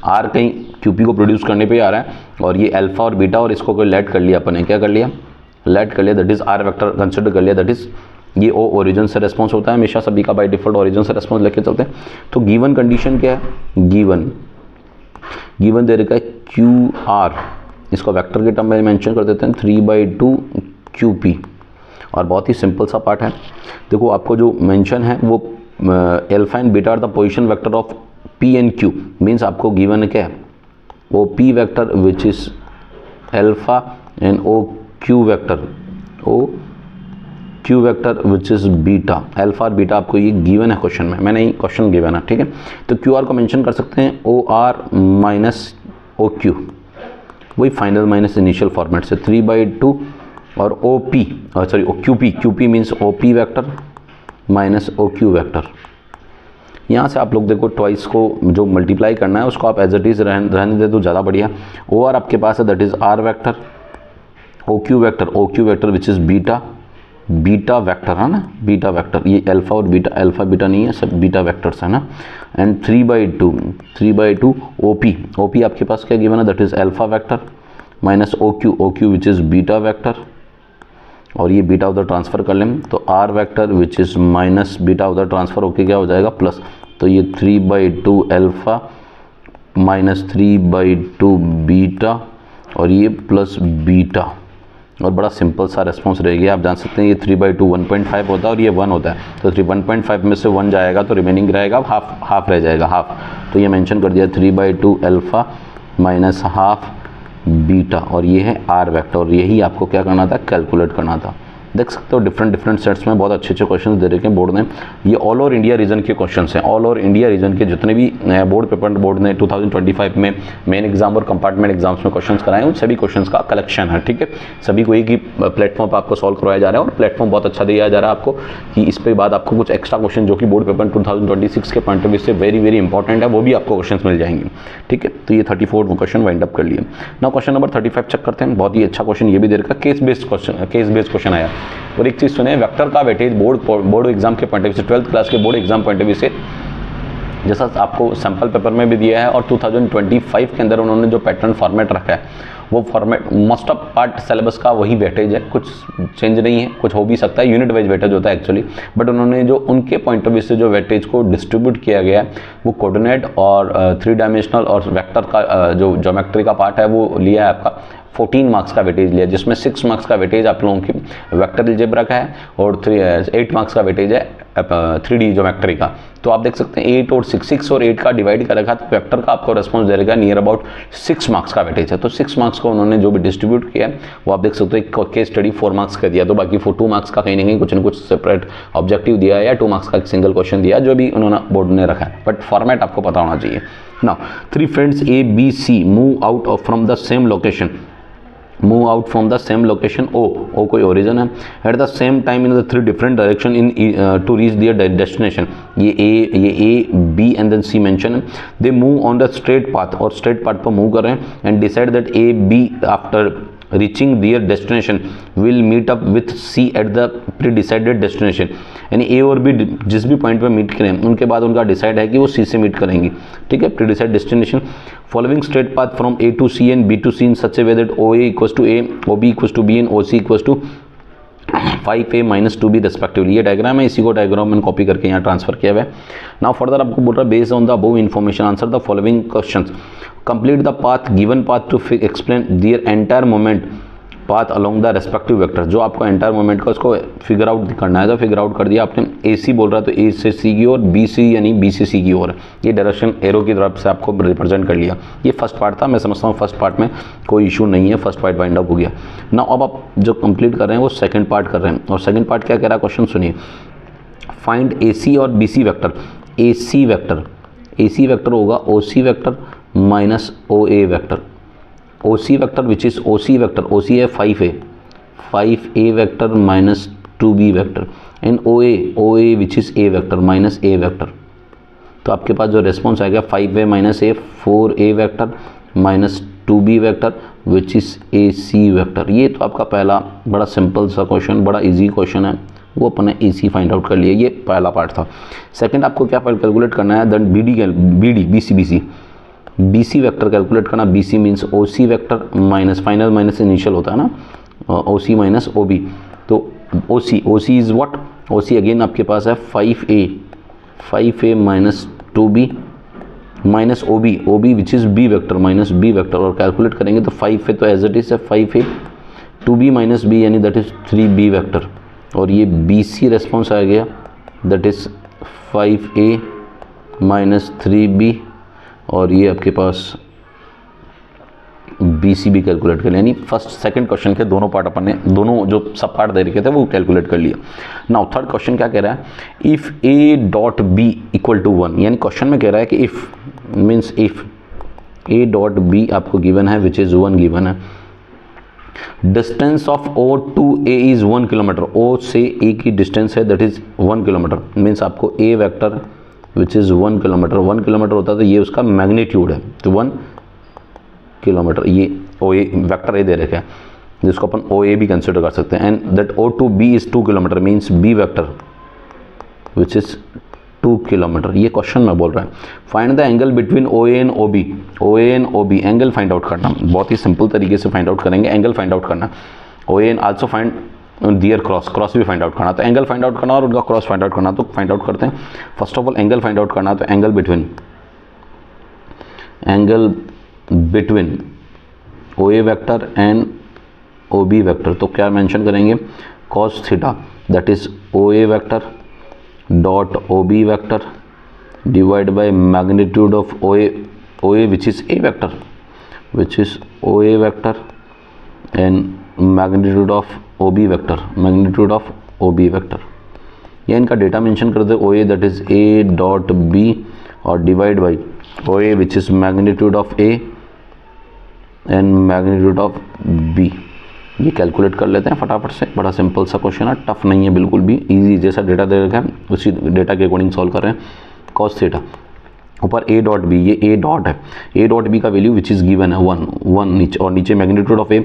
R कहीं QP को प्रोड्यूस करने पे आ रहा है, और ये अल्फा और बीटा और इसको कोई लेट कर लिया अपन ने, क्या कर लिया, लेट कर लिया, that is R vector consider कर लिया, दैट इज ये ओ ओरिजिन से रेस्पॉन्स होता है, हमेशा सभी का बाय डिफॉल्ट ओरिजिन से रेस्पॉन्स लेके चलते हैं। तो गिवन कंडीशन क्या है, गिवन दे रखा है QR, इसको वेक्टर के टर्म में मेंशन कर देते हैं 3/2 QP, और बहुत ही सिंपल सा पार्ट है। देखो आपको जो मेंशन है वो alpha and beta are the position vector of P and Q, means आपको गिवन क्या है, वो P vector which is alpha and O Q vector which is beta, alpha और बीटा आपको ये गिवन है क्वेश्चन में, मैंने ये क्वेश्चन गिवन है, ठीक है। तो QR को मेंशन कर सकते हैं OR माइनस OQ, वही फाइनल माइनस इनिशियल फॉर्मेट से 3/2 और OP sorry QP means OP vector minus OQ vector. यहाँ से आप लोग देखो ट्वाइस को जो मल्टीप्लाई करना है उसको आप एज इट इज़ रहने दे तो ज़्यादा बढ़िया। OR आपके पास है that is R vector, OQ vector which is beta vector है ना, बीटा वेक्टर, ये अल्फा और बीटा, अल्फा बीटा नहीं है, सब बीटा वेक्टर्स है ना। एंड 3/2 OP आपके पास क्या गिवन है that is alpha vector minus OQ which is beta vector, और ये बीटा उधर ट्रांसफ़र कर लें तो R vector which is minus beta उधर ट्रांसफ़र होके क्या हो जाएगा प्लस, तो ये 3/2 अल्फा माइनस 3/2 बीटा और ये प्लस बीटा, और बड़ा सिंपल सा रेस्पॉन्स रहेगी। आप जान सकते हैं ये 3/2 1.5 होता है और ये 1 होता है, तो 1.5 में से 1 जाएगा तो रिमेनिंग रहेगा हाफ रह जाएगा, हाफ। तो ये मेंशन कर दिया 3/2 अल्फा माइनस हाफ बीटा, और ये है R वेक्टर, और यही आपको क्या करना था, कैलकुलेट करना था। देख सकते हो डिफरेंट सेट्स में बहुत अच्छे क्वेश्चंस दे रखे हैं बोर्ड ने। ये ऑल ओवर इंडिया रीजन के क्वेश्चंस हैं, ऑल ओवर इंडिया रीजन के जितने भी बोर्ड ने 2025 में मेन एग्जाम और कंपार्टमेंट एग्जाम्स में क्वेश्चंस कराए हैं उन सभी क्वेश्चंस का कलेक्शन है, ठीक है। सभी को एक ही प्लेटफॉर्म पर आपको सॉल्व करवाया जा रहा है, और प्लेटफॉर्म बहुत अच्छा दिया जा रहा है आपको कि इस पे बाद आपको कुछ एक्स्ट्रा क्वेश्चन जो कि बोर्ड पेपर 2026 के पॉइंट ऑफ व्यू से वेरी इंपॉर्टेंट है वो भी आपको क्वेश्चन मिल जाएंगे, ठीक है। तो ये 34 क्वेश्चन वाइंड अप कर लिए। नाउ क्वेश्चन नंबर 35 चेक करते हैं। बहुत ही अच्छा क्वेश्चन ये भी दे रखा, केस बेस्ड क्वेश्चन आया। और एक चीज़ सुने, वेक्टर का वेटेज बोर्ड एग्जाम के पॉइंट ऑफ व्यू से, 12th क्लास के board exam point of view से, जैसा आपको सैम्पल पेपर में भी दिया है और 2025 के अंदर उन्होंने जो पैटर्न फॉर्मेट रखा है वो format most of part syllabus का वही वेटेज है, कुछ चेंज नहीं है, कुछ हो भी सकता है, यूनिट वाइज वेटेज होता है एक्चुअली, बट उन्होंने जो उनके पॉइंट ऑफ व्यू से जो वेटेज को डिस्ट्रीब्यूट किया गया है वो कोऑर्डिनेट और 3 डायमेंशनल और वेक्टर का जो ज्योमेट्री का पार्ट है वो लिया है आपका 14 मार्क्स का वेटेज लिया, जिसमें 6 मार्क्स का वेटेज आप लोगों की वेक्टर अलजेब्रा का है और 8 मार्क्स का वेटेज है 3D ज्योमेट्री का। तो आप देख सकते हैं 8 और 6 और 8 का डिवाइड कर रखा तो वेक्टर का आपको रेस्पॉन्स दे रहेगा नियर अबाउट 6 मार्क्स का वेटेज है। तो 6 मार्क्स को उन्होंने जो भी डिस्ट्रीब्यूट किया वो आप देख सकते हो, एक केस स्टडी 4 मार्क्स का दिया, तो बाकी 2 मार्क्स का कहीं ना कहीं कुछ न कुछ सेपरेट ऑब्जेक्टिव दिया है या 2 मार्क्स का एक सिंगल क्वेश्चन दिया, जो भी उन्होंने बोर्ड ने रखा है, बट फॉर्मेट आपको पता होना चाहिए। Now 3 friends A, B, C move out from the same location, move out from the same location O कोई ओरिजिन है, at the same time in the 3 different direction in to reach their destination. ये A, B and then C mention है। They move on the straight path, और straight path पर मूव कर रहे हैं, and decide that A, B after reaching their destination will meet up with C at the pre-decided destination। यानी A और B जिस भी पॉइंट पे मीट करें उनके बाद उनका डिसाइड है कि वो C से मीट करेंगी, ठीक है, pre-decided destination। Following straight path from A to C and B to C in such a way that OA equals to A, OB equals to B and OC equals to 5A minus 2B respectively. ये diagram है, इसी को diagram मैंने copy करके यहाँ transfer किया हुआ है। नाउ फर्दर आपको बोल रहा है based on the above information answer the following questions, complete the path given path to explain their entire moment path along the respective vector. जो आपको एंटायर मोमेंट का उसको फिगर आउट करना है, तो फिगर आउट कर दिया आपने। AC बोल रहा है तो A से C की ओर, BC यानी B से C की ओर, ये डायरेक्शन एरो की तरफ से आपको रिप्रेजेंट कर लिया। ये फर्स्ट पार्ट था, मैं समझता हूँ फर्स्ट पार्ट में कोई इशू नहीं है, फर्स्ट पार्ट वाइंड अप हो गया। ना अब आप जो कंप्लीट कर रहे हैं वो सेकंड पार्ट कर रहे हैं, और सेकंड पार्ट क्या कह रहा है क्वेश्चन सुनिए। फाइंड AC और BC वेक्टर। AC वेक्टर होगा OC vector minus OA vector. OC vector which is OC vector, OC है 5A vector minus 2B vector, and OA which is A vector minus A vector. तो आपके पास जो response आएगा 5A minus A, 4A vector minus 2B vector which is AC vector. ये तो आपका पहला बड़ा सिंपल सा क्वेश्चन, बड़ा इजी क्वेश्चन है, वो अपने AC फाइंड आउट कर लिया, ये पहला पार्ट था। सेकंड आपको क्या कैलकुलेट करना है, देन BC वेक्टर कैलकुलेट करना। BC means OC vector minus final minus initial होता है ना, OC माइनस OB। तो OC is what, OC again आपके पास है 5A minus 2B minus OB which is B vector minus B vector, और calculate करेंगे तो 5A तो एज इट इज है 5A, 2B माइनस B यानी दैट इज 3B वेक्टर, और ये BC रेस्पॉन्स आ गया that is 5A minus 3B, और ये आपके पास BC भी कैलकुलेट कर लिया। यानी फर्स्ट सेकंड क्वेश्चन के दोनों पार्ट अपन ने, दोनों जो सब पार्ट दे रखे थे वो कैलकुलेट कर लिया। नाउ थर्ड क्वेश्चन क्या कह रहा है, if A dot B equal to 1, यानी क्वेश्चन में कह रहा है कि if means if A dot B आपको गिवन है विच इज़ 1 गिवन है। Distance of O to A is 1 kilometre, O से ए की डिस्टेंस है दैट इज़ 1 किलोमीटर, मीन्स आपको A vector which is 1 kilometre, 1 kilometre होता है तो ये उसका मैग्नीट्यूड है, तो 1 किलोमीटर ये ओ ए वैक्टर ए दे रखा है जिसको अपन ओ ए भी कंसिडर कर सकते हैं। And that O to B is 2 kilometre means B vector which is 2 kilometre. ये क्वेश्चन में बोल रहा है find the angle between O A and O B, O A and O B angle find out करना, बहुत ही simple तरीके से फाइंड आउट करेंगे, एंगल फाइंड आउट करना, O A and also find their cross, cross भी find out करना, तो एंगल फाइंड आउट करना और उनका क्रॉस फाइंड आउट करना, तो फाइंड आउट करते हैं। First of all angle find out करना, तो angle between O A vector and O B vector, तो क्या मेंशन करेंगे cos theta that is O A vector dot O B vector divide by magnitude of O A which is A vector, which is O A vector and magnitude of O B vector, magnitude of O B vector. ये इनका data mention कर दे O A that is A dot B और divide by O A which is magnitude of A and magnitude of B. ये calculate कर लेते हैं फटाफट से, बड़ा सिंपल सा क्वेश्चन है, टफ नहीं है बिल्कुल भी, इजी जैसा डेटा दे रखा है उसी डेटा के अकॉर्डिंग सॉल्व कर रहे हैं। cos थीटा ऊपर ए डॉट बी, ये ए डॉट है, ए डॉट बी का वैल्यू विच इज़ गिवन है 1 नीचे, और नीचे magnitude of A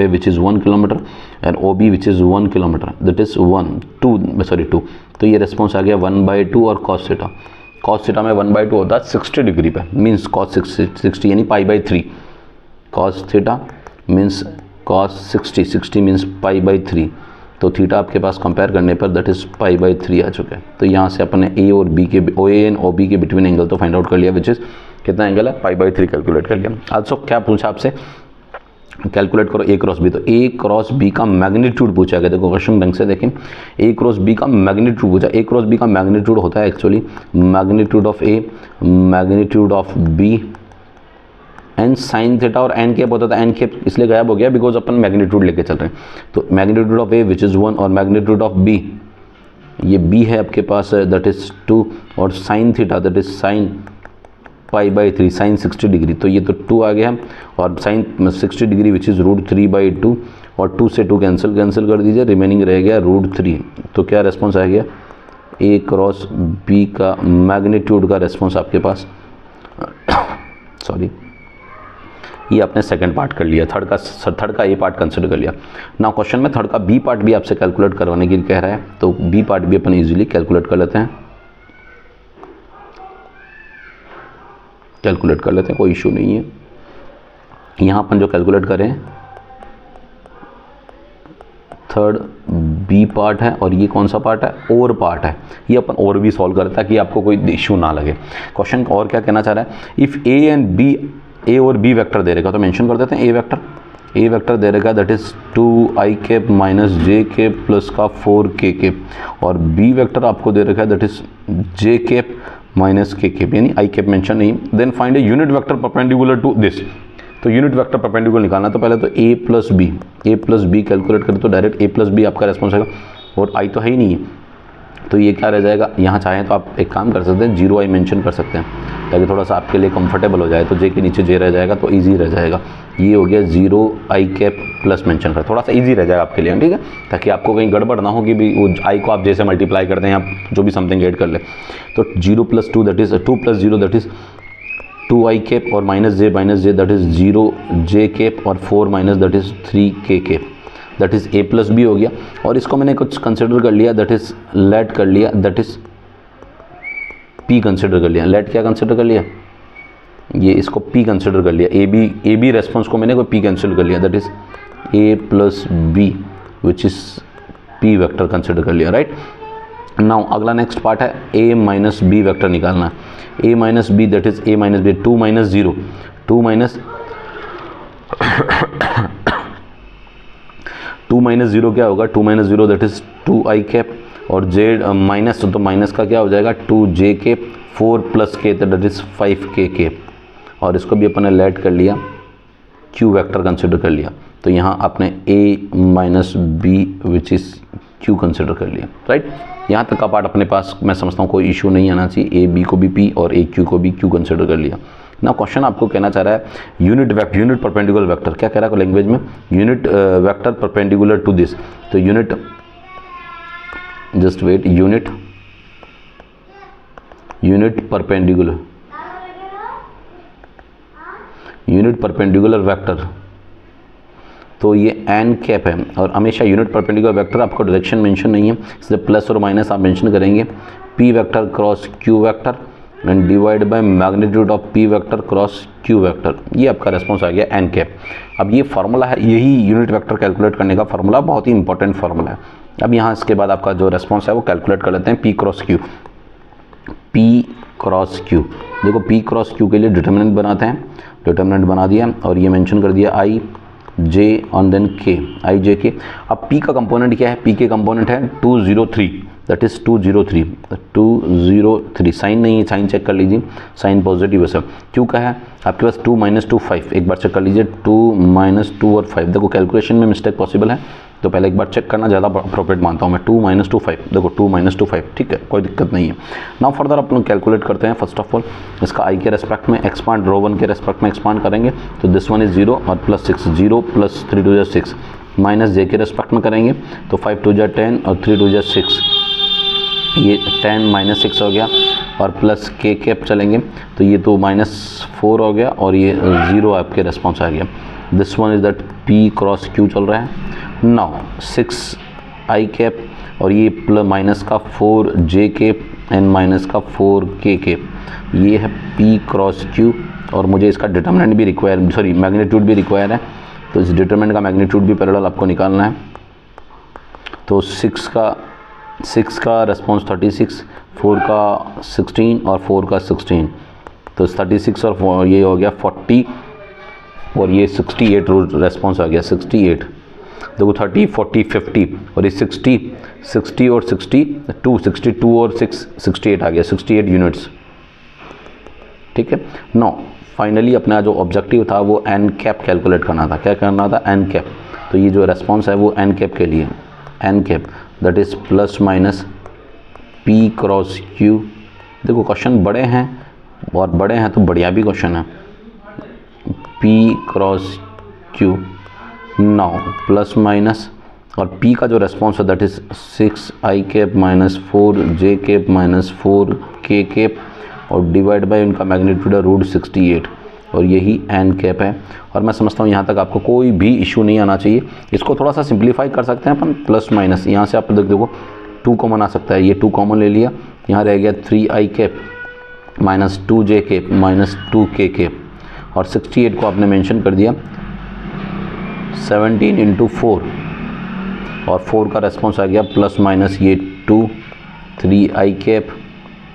which is 1 kilometre and O B which is 1 kilometre that is 2, तो ये रिस्पॉन्स आ गया 1/2 और cos थीटा में 1/2 होता है 60 डिग्री पे, मीन्स cos 60 यानी π/3, cos theta means cos 60 means π/3, तो थीटा आपके पास कंपेयर करने पर दैट इज़ π/3 आ चुका है। तो यहाँ से अपने ए और बी के ओ ए एंड ओ बी के बिटवीन एंगल तो फाइंड आउट कर लिया विच इज़ कितना एंगल है π/3 कैलकुलेट कर लिया। आल्सो क्या पूछा आपसे कैलकुलेट करो ए क्रॉस बी, तो ए क्रॉस बी का मैग्नीट्यूड पूछा गया, देखो क्वेश्चन ढंग से देखें, ए क्रॉस बी का मैग्नीट्यूड पूछा, ए क्रॉस बी का मैग्नीट्यूड होता है actually magnitude of A magnitude of B N sine theta, और एन कैप होता था, एन कैप इसलिए गायब हो गया बिकॉज अपन मैग्नीट्यूड लेके चल रहे हैं, तो magnitude of A which is 1 और मैग्नीट्यूड ऑफ बी, ये बी है आपके पास दैट इज़ 2 और sine theta that is sine π/3 sine 60 degree, तो ये तो 2 आ गया और साइन 60 डिग्री विच इज़ √3/2 और 2 से 2 कैंसिल कर दीजिए, रिमेनिंग रह गया √3, तो क्या रेस्पॉन्स आ गया ए क्रॉस बी का मैग्नीट्यूड का रेस्पॉन्स आपके पास सॉरी ये आपने सेकंड पार्ट कर लिया, थर्ड का ए पार्ट कंसिडर कर लिया। ना क्वेश्चन में थर्ड का बी पार्ट भी आपसे कैलकुलेट करवाने के लिए कह रहा है, तो बी पार्ट भी अपन इजीली कैलकुलेट कर लेते हैं, कोई इशू नहीं है। यहाँ अपन जो कैलकुलेट करें थर्ड बी पार्ट है और ये कौन सा पार्ट है और पार्ट है, ये अपन और भी सॉल्व करता है कि आपको कोई इशू ना लगे। क्वेश्चन और क्या कहना चाह रहा है, if A and B, A और बी वेक्टर दे रहेगा तो मेंशन कर देते हैं ए वेक्टर दे रहेगा that is 2i cap minus J cap plus का 4k कैप, और बी वेक्टर आपको दे रखा है that is J cap minus K cap, यानी आई कैप मेंशन नहीं। Then find a unit vector perpendicular to this, तो यूनिट वेक्टर परपेंडिकुलर निकालना, तो पहले तो ए प्लस बी कैलकुलेट करें तो डायरेक्ट ए प्लस बी आपका रेस्पॉन्स आएगा, और आई तो है ही नहीं है, तो ये क्या रह जाएगा, यहाँ चाहें तो आप एक काम कर सकते हैं 0i मेंशन कर सकते हैं ताकि थोड़ा सा आपके लिए कंफर्टेबल हो जाए, तो जे के नीचे जे रह जाएगा तो इजी रह जाएगा। ये हो गया 0i कैप प्लस मेंशन कर, थोड़ा सा इजी रह जाएगा आपके लिए, ठीक है, ताकि आपको कहीं गड़बड़ ना हो कि भी वो आई को आप जैसे मल्टीप्लाई करते हैं आप जो भी समथिंग ऐड कर ले, तो 0 + 2 that is 2 + 0 that is 2i cap और minus J that is 0j cap और 4 minus that is 3k cap, that is A plus B हो गया। और इसको मैंने कुछ कंसिडर कर लिया दैट इज़ लेट कर लिया दैट इज़ पी कंसिडर कर लिया, लेट क्या कंसिडर कर लिया, ये इसको पी कंसिडर कर लिया, ए बी रेस्पॉन्स को मैंने कोई पी कंसिडर कर लिया that is A plus B which is P vector consider कर लिया, राइट। नाउ अगला नेक्स्ट पार्ट है ए माइनस बी वेक्टर निकालना, A minus B that is A minus B 2 minus 0 2 minus 0 क्या होगा, 2 minus 0 that is 2i cap और Z minus, तो minus का क्या हो जाएगा 2j cap 4 + k that is 5k cap, और इसको भी अपन ने लेट कर लिया q वेक्टर कंसिडर कर लिया, तो यहाँ आपने a minus B which is q consider कर लिया, राइट। यहाँ तक का पार्ट अपने पास मैं समझता हूँ कोई इशू नहीं आना चाहिए, ए बी को भी p और ए q को भी q कंसिडर कर लिया। ना क्वेश्चन आपको कहना चाह रहा है यूनिट परपेंडिकुलर वेक्टर, क्या कह रहा है लैंग्वेज में, unit vector perpendicular to this, तो unit, just wait, unit perpendicular vector, तो ये एन कैप है और हमेशा यूनिट परपेंडिकुलर वेक्टर आपको डायरेक्शन मेंशन नहीं है, इसलिए प्लस और माइनस आप मेंशन करेंगे, P vector cross Q vector and divide by magnitude of P vector cross Q vector, ये आपका रेस्पॉन्स आ गया एन कैप। अब ये फार्मूला है, यही यूनिट वेक्टर कैलकुलेट करने का फार्मूला, बहुत ही इंपॉर्टेंट फार्मूला है। अब यहाँ इसके बाद आपका जो रेस्पॉन्स है वो कैलकुलेट कर लेते हैं, पी क्रॉस क्यू। देखो पी क्रॉस क्यू के लिए डिटर्मिनेंट बनाते हैं, डिटर्मिनेंट बना दिया और ये मेंशन कर दिया आई जे ऑन देन के, आई जे के। अब पी का कंपोनेंट क्या है, पी के कंपोनेंट है 203, दैट इज 203, साइन नहीं है, साइन चेक कर लीजिए, साइन पॉजिटिव है सब। क्यों का है आपके पास 2 - 2 5, एक बार चेक कर लीजिए, 2 - 2 और 5, देखो कैलकुलेशन में मिस्टेक पॉसिबल है, तो पहले एक बार चेक करना ज़्यादा अप्रोप्रिएट मानता हूँ मैं। 2 - 2 5, देखो 2 - 2 5, ठीक है, कोई दिक्कत नहीं है। नाउ फर्दर अपन कैलकुलेट करते हैं। फर्स्ट ऑफ ऑल इसका आई के रेस्पेक्ट में एक्सपांड, रो 1 के रेस्पेक्ट में एक्सपांड करेंगे, तो दिस वन इज 0 और प्लस 6, 0 + 3 × 6, माइनस जे के रेस्पेक्ट में करेंगे, तो 5 × 10 और 3 × 6, ये 10 - 6 हो गया और प्लस के कैप चलेंगे, तो ये तो -4 हो गया और ये 0 आपके रेस्पॉन्स आ गया। This one is that P cross Q चल रहा है। नाउ 6 आई कैप और ये माइनस का 4 जे कैप एंड माइनस का 4 के कैप, ये है पी क्रॉस क्यू और मुझे इसका डिटर्मिनेंट भी रिक्वायर, सॉरी मैग्नीट्यूड भी रिक्वायर है, तो इस डिटर्मिनेंट का मैग्नीट्यूड भी पैरेलल आपको निकालना है। तो 6 का रेस्पॉन्स 36, 4 का 16 और 4 का 16, तो 36 और 4 ये हो गया 40 और ये 68 रेस्पॉन्स आ गया 68। देखो 30, 40, 50 और ये 60 और 62 और 6 68 आ गया, 68 यूनिट्स, ठीक है। नो फाइनली अपना जो ऑब्जेक्टिव था वो एन कैप कैलकुलेट करना था। क्या करना था, एन कैप, तो ये जो रेस्पॉन्स है वो एन कैप के लिए, N cap that is ± P cross Q. देखो क्वेश्चन बड़े हैं और बड़े हैं तो बढ़िया भी क्वेश्चन है, P cross Q. Now plus minus और p का जो रेस्पॉन्स है that is 6 I cap - 4 J cap - 4 के कैप और डिवाइड बाय उनका मैग्नीट्यूड है √68 और यही एन कैप है। और मैं समझता हूँ यहाँ तक आपको कोई भी इशू नहीं आना चाहिए। इसको थोड़ा सा सिंप्लीफाई कर सकते हैं अपन, प्लस माइनस, यहाँ से आप देखो 2 कॉमन आ सकता है, ये 2 कॉमन ले लिया, यहाँ रह गया 3 आई कैप - 2 जे कैप - 2 के कैप और 68 को आपने मेंशन कर दिया 17 × 4 और 4 का रेस्पॉन्स आ गया प्लस माइनस ये 2, 3 आई कैप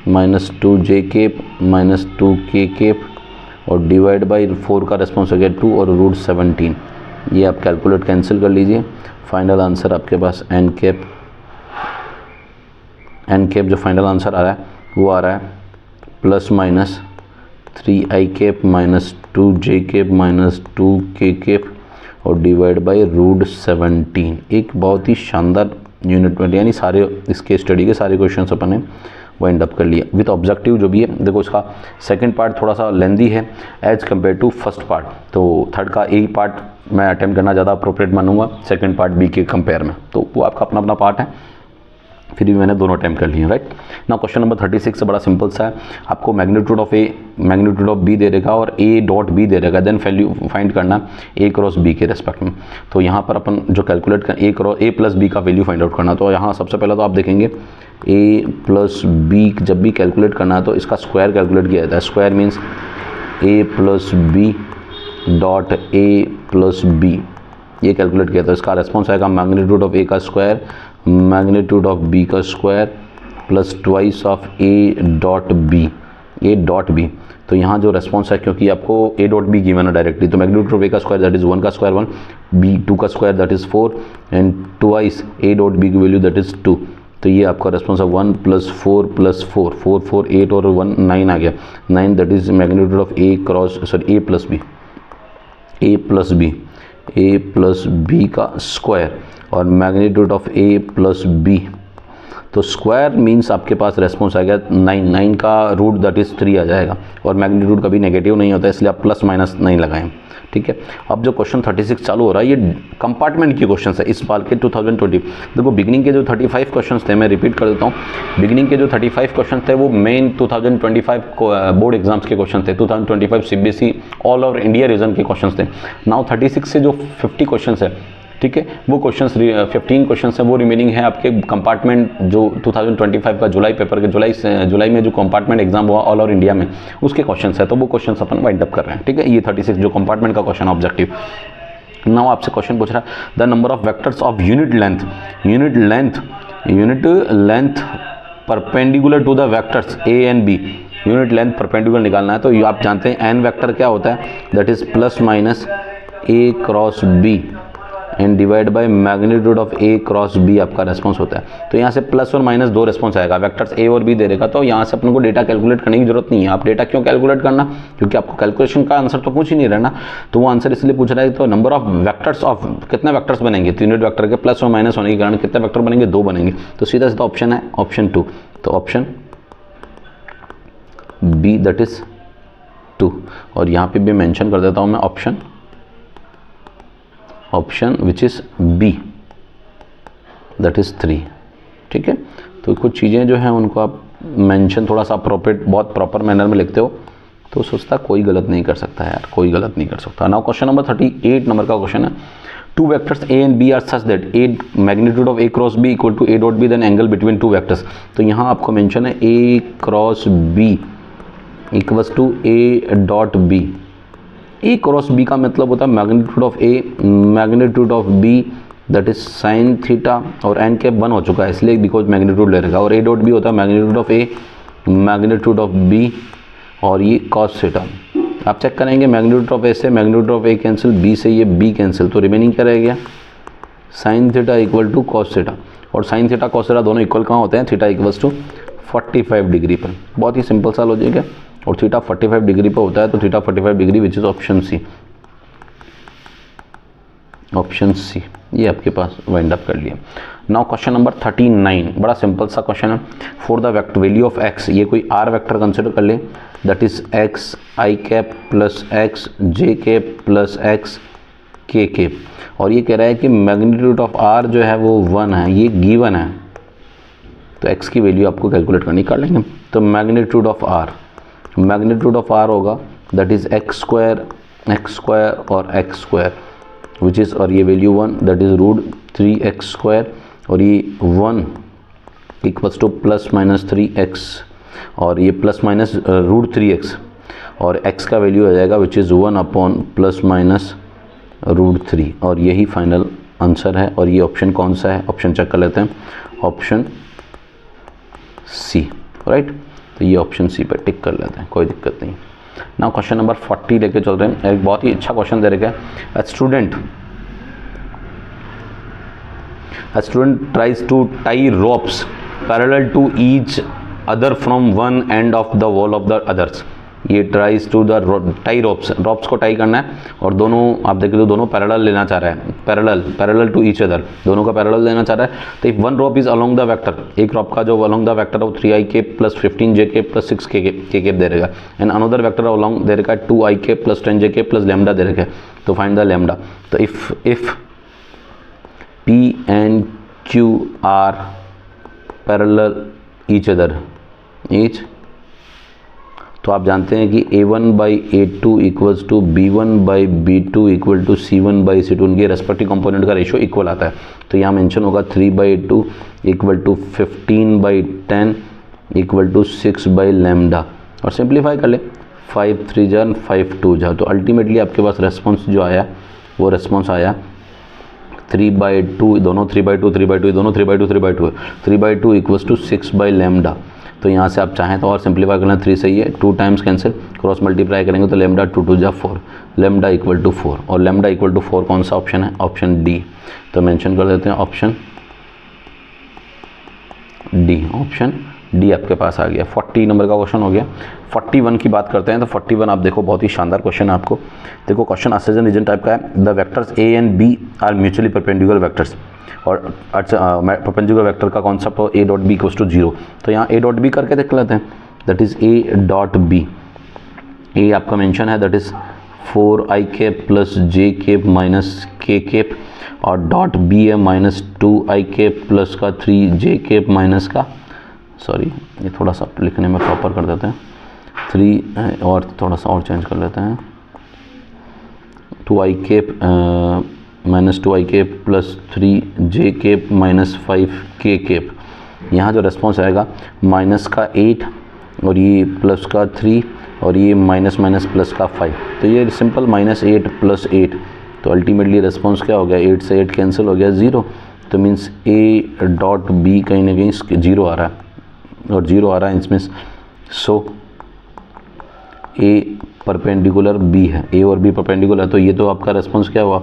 -2 जे कैप -2 के कैप और डिवाइड बाई 4 का रेस्पॉन्स आ गया 2 और √17। ये आप कैलकुलेट कैंसिल कर लीजिए, फाइनल आंसर आपके पास एन कैप जो फाइनल आंसर आ रहा है वो आ रहा है प्लस माइनस 3 आई कैप -2 जे कैप -2 के कैप और डिवाइड बाई √17। एक बहुत ही शानदार यूनिट में, यानी सारे इसके स्टडी के सारे क्वेश्चन अपन ने वो एंड अप कर लिया विथ ऑब्जेक्टिव जो भी है। देखो इसका सेकंड पार्ट थोड़ा सा लेंदी है as compare to first part, तो थर्ड का ए पार्ट मैं अटेम्प्ट करना ज़्यादा अप्रोप्रिएट मानूंगा सेकंड पार्ट बी के कंपेयर में, तो वो आपका अपना अपना पार्ट है, फिर भी मैंने दोनों अटेम्प्ट कर लिए, राइट। ना क्वेश्चन नंबर 36 से बड़ा सिंपल सा है, आपको magnitude of A magnitude of B दे देगा और ए डॉट बी दे देगा, देन वैल्यू फाइंड करना ए क्रॉस बी के रेस्पेक्ट में। तो यहाँ पर अपन जो कैलकुलेट कर ए प्लस बी का वैल्यू फाइंड आउट करना, तो यहाँ सबसे पहले तो आप देखेंगे ए प्लस बी जब भी कैलकुलेट करना है तो इसका स्क्वायर कैलकुलेट किया जाता है। Square means A plus B dot A plus B, ये कैलकुलेट किया था। इसका रेस्पॉन्स आएगा मैग्नीट्यूड ऑफ ए का स्क्वायर मैग्नीट्यूड ऑफ बी का square plus twice of A dot B. तो यहाँ जो रेस्पॉन्स है, क्योंकि आपको ए डॉट बी गिवन है डायरेक्टली, तो मैग्नीट्यूड ऑफ ए का स्क्वायर दैट इज 1 का स्क्वायर 1, बी 2 का square that is 4 and twice A dot B की वैल्यू दैट इज 2। तो ये आपका रेस्पॉन्स है 1 + 4 + 4 4 4 8 और 1 9 आ गया 9, that is magnitude of A plus B का स्क्वायर और magnitude of A plus B, तो स्क्वायर मीन्स आपके पास रेस्पॉन्स आएगा 9 का रूट दैट इज़ 3 आ जाएगा, और मैग्नीट्यूड कभी नेगेटिव नहीं होता, इसलिए आप प्लस माइनस नहीं लगाएं। ठीक है, अब जो क्वेश्चन 36 चालू हो रहा है ये कंपार्टमेंट की क्वेश्चन है इस साल के 2020। देखो बिगिनिंग के जो 35 क्वेश्चन थे, मैं रिपीट कर देता हूँ, बिगिनिंग के जो 35 क्वेश्चन थे वो मेन 2025 बोर्ड एग्जाम्स के क्वेश्चन थे, 2025 CBSE all over India region के क्वेश्चन थे। नाउ 36 से जो 50 क्वेश्चन है, ठीक है, वो क्वेश्चंस 15 क्वेश्चंस हैं वो रिमेनिंग है आपके कंपार्टमेंट जो 2025 का जुलाई पेपर के जुलाई में जो कंपार्टमेंट एग्जाम हुआ ऑल ओवर इंडिया में, उसके क्वेश्चंस है, तो वो क्वेश्चंस अपन वाइंड अप कर रहे हैं। ठीक है, ये 36 जो कंपार्टमेंट का क्वेश्चन ऑब्जेक्टिव। नाउ आपसे क्वेश्चन पूछ रहा है the number of vectors of unit length perpendicular to the vectors A and B। Unit length perpendicular निकालना है, तो आप जानते हैं एन वेक्टर क्या होता है, that is plus minus A cross B and divide by magnitude of A cross B आपका रेस्पॉन्स होता है। तो यहाँ से प्लस और माइनस 2 रेस्पॉन्स आएगा, वेक्टर्स A और B दे देगा, तो यहाँ से अपन को डेटा कैलकुलेट करने की जरूरत नहीं है। आप डेटा क्यों कैलकुलेट करना, क्योंकि आपको कैलकुलेशन का आंसर तो पूछ ही नहीं रहना, तो वो आंसर इसलिए पूछ रहा है। तो नंबर ऑफ वेक्टर्स ऑफ कितने वेक्टर्स बनेंगे, तो यूनिट वेक्टर के प्लस और माइनस होने के कारण कितने वेक्टर बनेंगे, 2 बनेंगे। तो सीधा सीधा ऑप्शन है ऑप्शन 2, तो ऑप्शन B दैट इज 2। और यहाँ पे भी मेंशन कर देता हूँ मैं option which is B that is 3। ठीक है, तो कुछ चीज़ें जो हैं उनको आप मेंशन थोड़ा सा अप्रोप्रिएट बहुत प्रॉपर मैनर में लिखते हो तो सोचता कोई गलत नहीं कर सकता यार, कोई गलत नहीं कर सकता। नाउ क्वेश्चन नंबर 38 नंबर का क्वेश्चन है, two vectors A and B are such that A magnitude of A cross B equal to A dot B then angle between two vectors. तो यहाँ आपको मेंशन है A cross B equals to A dot B। A cross B का मतलब होता है magnitude of A magnitude of B that is sine theta, और N cap 1 हो चुका है इसलिए बिकॉज मैग्नीट्यूड ले रहेगा, और A डॉट B होता है magnitude of A magnitude of B और ये कॉस थीटा। आप चेक करेंगे मैग्नीट्यूड ऑफ A से magnitude of A cancel, B से ये B कैंसिल, तो रिमेनिंग क्या रह गया, sine theta equal to cos theta, और साइन थीटा कॉस थीटा दोनों इक्वल कहाँ होते हैं, थीटा इक्वल्स टू 45 डिग्री पर। बहुत ही सिंपल सा लॉजिक है, और थीटा 45 डिग्री पर होता है, तो theta 45 degree which is option C. Option C ये आपके पास वाइंड अप कर लिया। नाउ क्वेश्चन नंबर 39 बड़ा सिंपल सा क्वेश्चन है, for the vector value of x, ये कोई r वेक्टर कंसिडर कर ले, that is x i cap plus x j cap plus x k cap, और ये कह रहा है कि मैग्नीट्यूड ऑफ r जो है वो 1 है, ये गिवन है, तो x की वैल्यू आपको कैलकुलेट करनी, कर लेंगे। तो मैग्नीट्यूड ऑफ r होगा दैट इज x स्क्वायर और x स्क्वायर विच इज़, और ये value 1 that is root 3x square, और ये 1 equals two plus minus 3x, और ये प्लस माइनस रूट 3x, और x का वैल्यू आ जाएगा which is 1 upon plus minus root 3, और यही फाइनल आंसर है। और ये ऑप्शन कौन सा है, ऑप्शन चेक कर लेते हैं, ऑप्शन सी, राइट। तो ये ऑप्शन सी पर टिक कर लेते हैं, कोई दिक्कत नहीं। ना क्वेश्चन नंबर 40 लेके चल रहे हैं, एक बहुत ही अच्छा क्वेश्चन दे रखा है, a student tries to tie ropes parallel to each other from one end of the wall of the others। ये tries to the tie ropes को टाई करना है, और दोनों आप देखिए तो दोनों पैरेलल लेना चाह रहा है, पैरेलल टू ईच अदर, दोनों का पैरेलल लेना चाह रहा है। तो if one rope is along the vector, एक रोप का जो अलोंग द वेक्टर है वो 3i cap plus 15j cap plus 6k cap दे रहेगा, एंड अनदर वेक्टर अलोंग दे रहेगा 2i cap plus 10j cap plus lambda दे रहेगा, तो फाइंड द लैम्डा। तो if P and Q are parallel each other, तो आप जानते हैं कि A1 by A2 equals to B1 by B2 equal to C1 by C2, उनके रेस्पेक्टिव कंपोनेंट का रेशियो इक्वल आता है। तो यहाँ मेंशन होगा 3 by 2 equal to 15 by 10 equal to 6 by lambda, और सिंप्लीफाई कर ले, 5 3 जा 5 2 जा, तो अल्टीमेटली आपके पास रेस्पॉन्स जो आया वो रेस्पॉन्स आया 3/2, दोनों 3/2 3/2 दोनों 3/2 3/2 है, 3/2 इक्वल्स टू 6 बाई लैम्डा। तो यहाँ से आप चाहें तो और सिंप्लीफाई करना, 3 सही है, 2 टाइम्स कैंसिल, क्रॉस मल्टीप्लाई करेंगे तो लैम्डा 2 2 जा 4, लैम्डा इक्वल टू 4, और लैम्डा इक्वल टू 4 कौन सा ऑप्शन है, ऑप्शन डी। तो मेंशन कर देते हैं ऑप्शन डी, ऑप्शन डी आपके पास आ गया। 40 नंबर का क्वेश्चन हो गया। 41 की बात करते हैं, तो 41 आप देखो बहुत ही शानदार क्वेश्चन है आपको। देखो क्वेश्चन असोसिएशन रीजन टाइप का है, the vectors A and B are mutually perpendicular vectors, और परपेंडिकुलर वेक्टर का कॉन्सेप्ट हो A dot B equals to 0। तो यहाँ ए डॉट बी करके देख लेते हैं, that is A dot B, A आपका मेंशन है that is 4i cap plus J cap minus K cap, और डॉट बी है माइनस 2i कैप प्लस का 3j कैप माइनस का, सॉरी ये थोड़ा सा लिखने में प्रॉपर कर देते हैं, 3 और थोड़ा सा और चेंज कर लेते हैं, 2i cap minus 2i cap plus 3j cap minus 5k cap. यहाँ जो रिस्पॉन्स आएगा माइनस का 8 और ये प्लस का 3 और ये माइनस माइनस प्लस का 5, तो ये सिंपल माइनस 8 प्लस 8, तो अल्टीमेटली रिस्पॉन्स क्या हो गया, 8 से 8 कैंसिल हो गया 0, तो मीन्स ए डॉट बी कहीं ना कहीं 0 आ रहा है और 0 आ रहा है इसमें, सो ए परपेंडिकुलर बी है, ए और बी परपेंडिकुलर है, तो ये तो आपका रिस्पॉन्स क्या हुआ,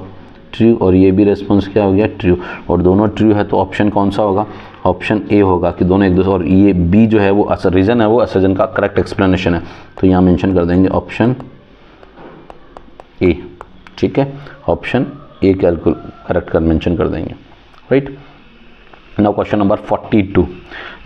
ट्रू, और ये भी रिस्पॉन्स क्या हो गया, ट्रू, और दोनों ट्रू है तो ऑप्शन कौन सा होगा, ऑप्शन ए होगा कि दोनों एक दूसरे, और ये बी जो है वो रीज़न है, वो असर्जन का करेक्ट एक्सप्लेनेशन है, तो यहाँ मेंशन कर देंगे ऑप्शन ए, ठीक है, ऑप्शन ए करेक्ट कर मेंशन कर देंगे, राइट। नाउ क्वेश्चन नंबर 42,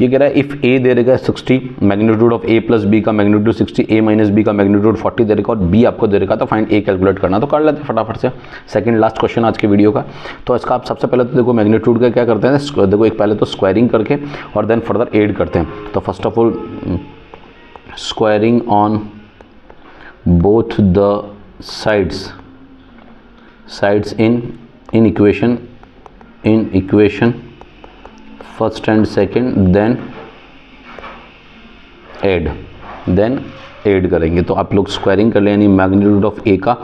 ये कह रहा है इफ़ ए दे रहेगा 60, magnitude of A plus B का मैग्नीट्यूड 60, ए माइनस बी का मैग्नीट्यूड 40 दे रहेगा और बी आपको दे रहेगा, तो फाइंड ए कैलकुलेट करना, तो कर लेते हैं फटाफट से, सेकंड लास्ट क्वेश्चन आज के वीडियो का। तो इसका आप सबसे पहले तो देखो मैग्नीट्यूड का क्या करते हैं, देखो एक पहले तो स्क्वायरिंग करके और देन फर्दर एड करते हैं, तो first of all squaring on both the sides in equation first and second, then add करेंगे, तो आप लोग स्क्वायरिंग कर लें, यानी मैग्नीट्यूड ऑफ ए का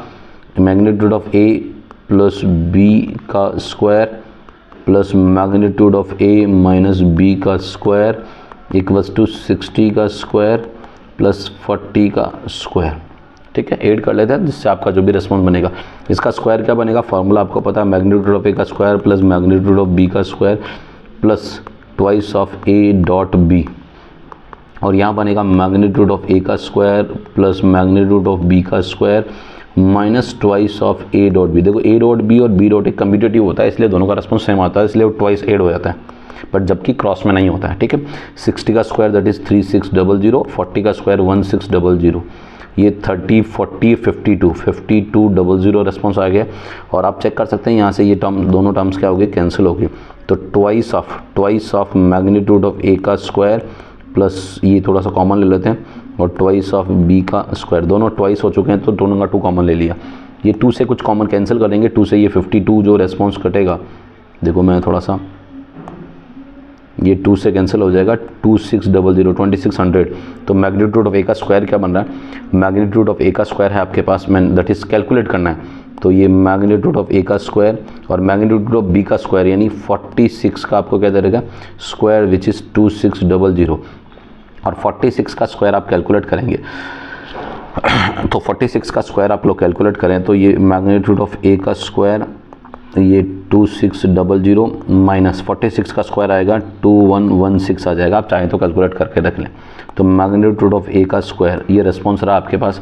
magnitude of A plus B का square plus magnitude of A minus B का स्क्वायर इक्वल्स टू 60 का स्क्वायर प्लस 40 का स्क्वायर, ठीक है, ऐड कर लेते हैं, जिससे आपका जो भी रिस्पॉन्स बनेगा, इसका स्क्वायर क्या बनेगा, फॉर्मूला आपको पता है, मैग्नीट्यूड ऑफ ए का square plus magnitude of B का square plus twice of A dot B, और यहाँ बनेगा मैग्नीट्यूड ऑफ ए का square plus magnitude of B का square minus twice of A dot B. देखो ए डॉट बी और B dot एक commutative होता है, इसलिए दोनों का रिस्पॉन्स सेम आता है, इसलिए वो ट्वाइस ऐड हो जाता है, बट जबकि क्रॉस में नहीं होता है, ठीक है। 60 का स्क्वायर दैट इज़ 3600, 40 का स्क्वायर 1600, ये 30 40 5200 रिस्पॉन्स आ गया, और आप चेक कर सकते हैं यहाँ से ये टर्म, दोनों टर्म्स क्या हो गए, कैंसिल हो गए, तो twice of magnitude of A का स्क्वायर प्लस ये थोड़ा सा कॉमन ले लेते हैं, और ट्वाइस ऑफ बी का स्क्वायर, दोनों ट्वाइस हो चुके हैं तो दोनों का 2 कॉमन ले लिया, ये 2 से कुछ कॉमन कैंसिल करेंगे, 2 से ये 52 जो रेस्पॉन्स कटेगा, देखो मैं थोड़ा सा, ये 2 से कैंसिल हो जाएगा, 2600, तो मैग्नीट्यूड ऑफ ए का स्क्वायर क्या बन रहा है, मैग्नीट्यूड ऑफ ए का स्क्वायर है आपके पास, मैं दैट इज़ कैलकुलेट करना है, तो ये मैग्नीट्यूड ऑफ ए का स्क्वायर और मैग्नीट्यूड ऑफ बी का स्क्वायर यानी 46 का आपको क्या दे रहेगा स्क्वायर विच इज़ 2600, और 46 का स्क्वायर आप कैलकुलेट करेंगे, तो 46 का स्क्वायर आप लोग कैलकुलेट करें तो ये मैग्नीट्यूड ऑफ ए का स्क्वायर ये 2600 माइनस 46 का स्क्वायर आएगा 2116 आ जाएगा, आप चाहें तो कैलकुलेट करके रख लें, तो मैग्नीट्यूड ऑफ ए का स्क्वायर ये रिस्पॉन्स रहा आपके पास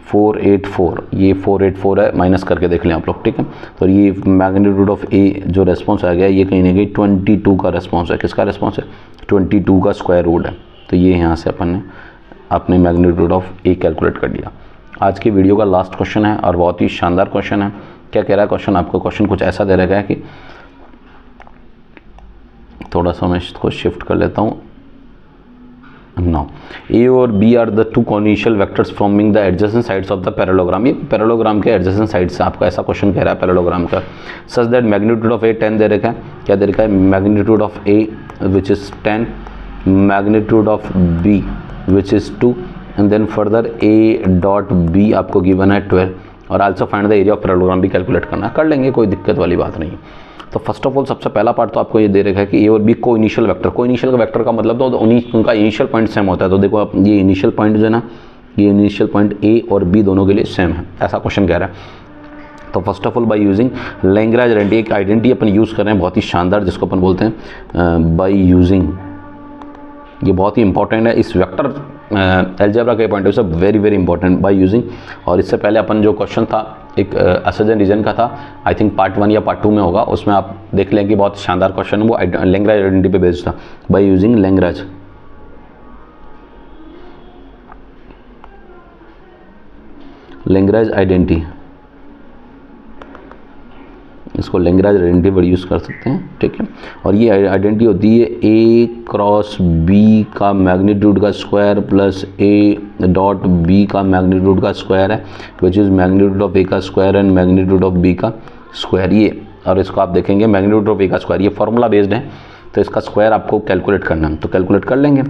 484, ये 484 है, माइनस करके देख लें आप लोग, ठीक है। तो ये मैग्नीट्यूड ऑफ ए जो रेस्पॉन्स आ गया ये कहीं ना कहीं 22 का रेस्पॉन्स है, किसका रेस्पॉन्स है 22 का स्क्वायर रूट है, तो ये यहाँ से अपन ने अपने मैग्नीट्यूड ऑफ ए कैलकुलेट कर लिया। आज की वीडियो का लास्ट क्वेश्चन है और बहुत ही शानदार क्वेश्चन है। क्या कह रहा है क्वेश्चन, आपको क्वेश्चन कुछ ऐसा दे रखा है कि थोड़ा सा मैं इसको शिफ्ट कर लेता हूँ, नो, ए और B are the 2 coinitial vectors forming the adjacent sides of the parallelogram, ये पैरेललोग्राम के एडजेसेंट साइड्स से आपका ऐसा क्वेश्चन कह रहा है पैरेललोग्राम का, such that magnitude of A 10 दे रखा है, क्या दे रखा है magnitude of A which is 10, magnitude of B which is 2, and then further A dot B आपको गिवन है 12, और also find the area of parallelogram भी कैलकुलेट करना, कर लेंगे, कोई दिक्कत वाली बात नहीं। तो फर्स्ट ऑफ ऑल सबसे पहला पार्ट तो आपको ये दे रखा है कि ए और बी को इनिशियल वेक्टर, को इनिशियल वेक्टर का मतलब तो उनका इनिशियल पॉइंट सेम होता है, तो देखो आप ये इनिशियल पॉइंट जो है ना, ये इनिशियल पॉइंट ए और बी दोनों के लिए सेम है, ऐसा क्वेश्चन कह रहा है। तो first of all by using Lagrange identity, एक आइडेंटिटी अपन यूज़ कर रहे हैं बहुत ही शानदार, जिसको अपन बोलते हैं बाय यूजिंग ये बहुत ही इंपॉर्टेंट है इस वेक्टर अलजेब्रा के पॉइंट ऑफ व्यू से, very very important by using. और इससे पहले अपन जो क्वेश्चन था एक असज एंड रीजन का था, आई थिंक पार्ट 1 या पार्ट 2 में होगा, उसमें आप देख लें कि बहुत शानदार क्वेश्चन है, वो लैग्रेंज आइडेंटिटी पे बेस्ड था, बाय यूजिंग लैग्रेंज आइडेंटिटी। इसको लैग्रेंज आइडेंटिटी वर्ड यूज़ कर सकते हैं, ठीक है। और ये आइडेंटिटी होती है A क्रॉस B का मैग्नीट्यूड का square plus A dot B का मैग्नीट्यूड का स्क्वायर है, which is magnitude of A का square and magnitude of B का स्क्वायर। ये और इसको आप देखेंगे मैग्नीट्यूड ऑफ A का स्क्वायर, ये फॉर्मूला बेस्ड है, तो इसका स्क्वायर आपको कैलकुलेट करना है, तो कैलकुलेट कर लेंगे।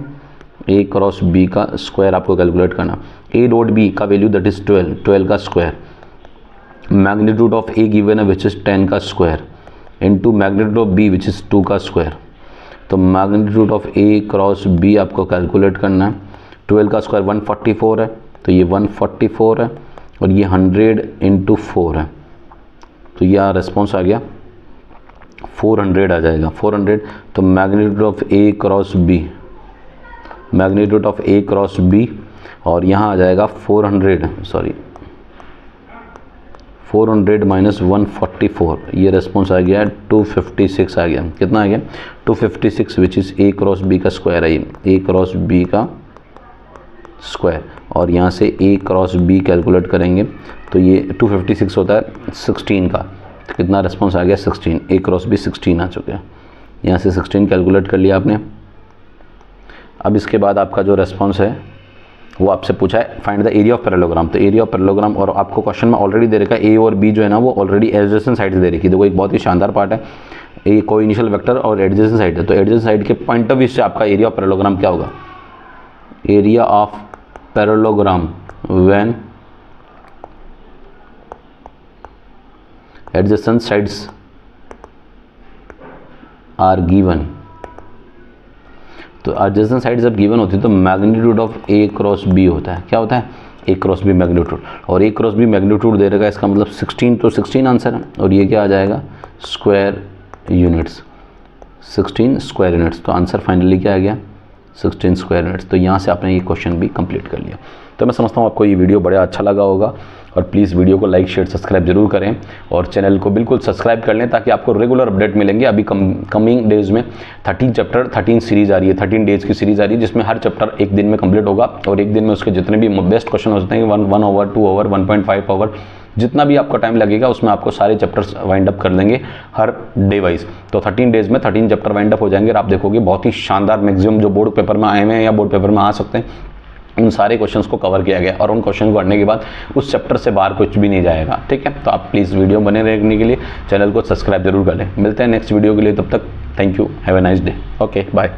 A क्रॉस B का स्क्वायर आपको कैलकुलेट करना, A डॉट B का वैल्यू दैट इज़ 12 का square, magnitude of A given है विच इज़ 10 का square into magnitude of B which is 2 का स्क्वायर। तो magnitude of A cross B आपको कैलकुलेट करना है, 12 का स्क्वायर 144 है, तो ये 144 है, और ये 100 इंटू 4 है, तो यह रिस्पॉन्स आ गया 400 आ जाएगा, 400। तो magnitude of A cross B, magnitude of A cross B, और यहाँ आ जाएगा 400 माइनस 144, ये रेस्पॉन्स आ गया 256 आ गया। कितना आ गया 256, विच इज़ A क्रॉस B का स्क्वायर है, ये A क्रॉस B का स्क्वायर, और यहाँ से A क्रॉस B कैलकुलेट करेंगे तो ये 256 होता है 16 का, तो कितना रेस्पॉन्स आ गया 16, A क्रॉस B 16 आ चुके हैं, यहाँ से 16 कैलकुलेट कर लिया आपने। अब इसके बाद आपका जो रेस्पॉन्स है वो आपसे पूछा है find the area of parallelogram, तो एरिया ऑफ पैरेललोग्राम, और आपको क्वेश्चन में ऑलरेडी दे रखा है A और B जो है ना वो ऑलरेडी एडजेसेंट साइड्स दे रखी है। देखो एक बहुत ही शानदार पार्ट है, ए को इनिशियल वेक्टर और एडजेसेंट साइड है, तो एडजेसेंट साइड के पॉइंट ऑफ व्यू से आपका एरिया ऑफ पैरेललोग्राम क्या होगा, area of parallelogram when adjacent sides are given. तो एडजेसेंट साइड जब गिवन होती है तो magnitude of A cross B होता है, क्या होता है A क्रॉस B मैग्नीट्यूड, और A क्रॉस B मैग्नीट्यूड दे रहेगा, इसका मतलब 16, तो 16 आंसर है, और ये क्या आ जाएगा स्क्वायर यूनिट्स, 16 स्क्वायर यूनिट्स, तो आंसर फाइनली क्या आ गया 16 स्क्वायर यूनिट्स। तो यहाँ से आपने ये क्वेश्चन भी कंप्लीट कर लिया। तो मैं समझता हूँ आपको ये वीडियो बड़ा अच्छा लगा होगा, और प्लीज़ वीडियो को लाइक शेयर सब्सक्राइब जरूर करें, और चैनल को बिल्कुल सब्सक्राइब कर लें ताकि आपको रेगुलर अपडेट मिलेंगे। अभी कमिंग डेज में 13 चैप्टर 13 सीरीज़ आ रही है, 13 डेज़ की सीरीज़ आ रही है, जिसमें हर चैप्टर एक दिन में कंप्लीट होगा, और एक दिन में उसके जितने भी बेस्ट क्वेश्चन हो सकते हैं 1 आवर 2 आवर 1.5 आवर, जितना भी आपका टाइम लगेगा उसमें आपको सारे चैप्टर्स वाइंड अप कर देंगे हर डे वाइज। तो 13 डेज़ में 13 चैप्टर वाइंड अप हो जाएंगे, और आप देखोगे बहुत ही शानदार मैक्सिमम जो बोर्ड पेपर में आए हुए हैं या बोर्ड पेपर में आ सकते हैं, उन सारे क्वेश्चंस को कवर किया गया, और उन क्वेश्चन को पढ़ने के बाद उस चैप्टर से बाहर कुछ भी नहीं जाएगा, ठीक है। तो आप प्लीज़ वीडियो बने रहने के लिए चैनल को सब्सक्राइब जरूर कर लें। मिलते हैं नेक्स्ट वीडियो के लिए, तब तक thank you, have a nice day, okay bye.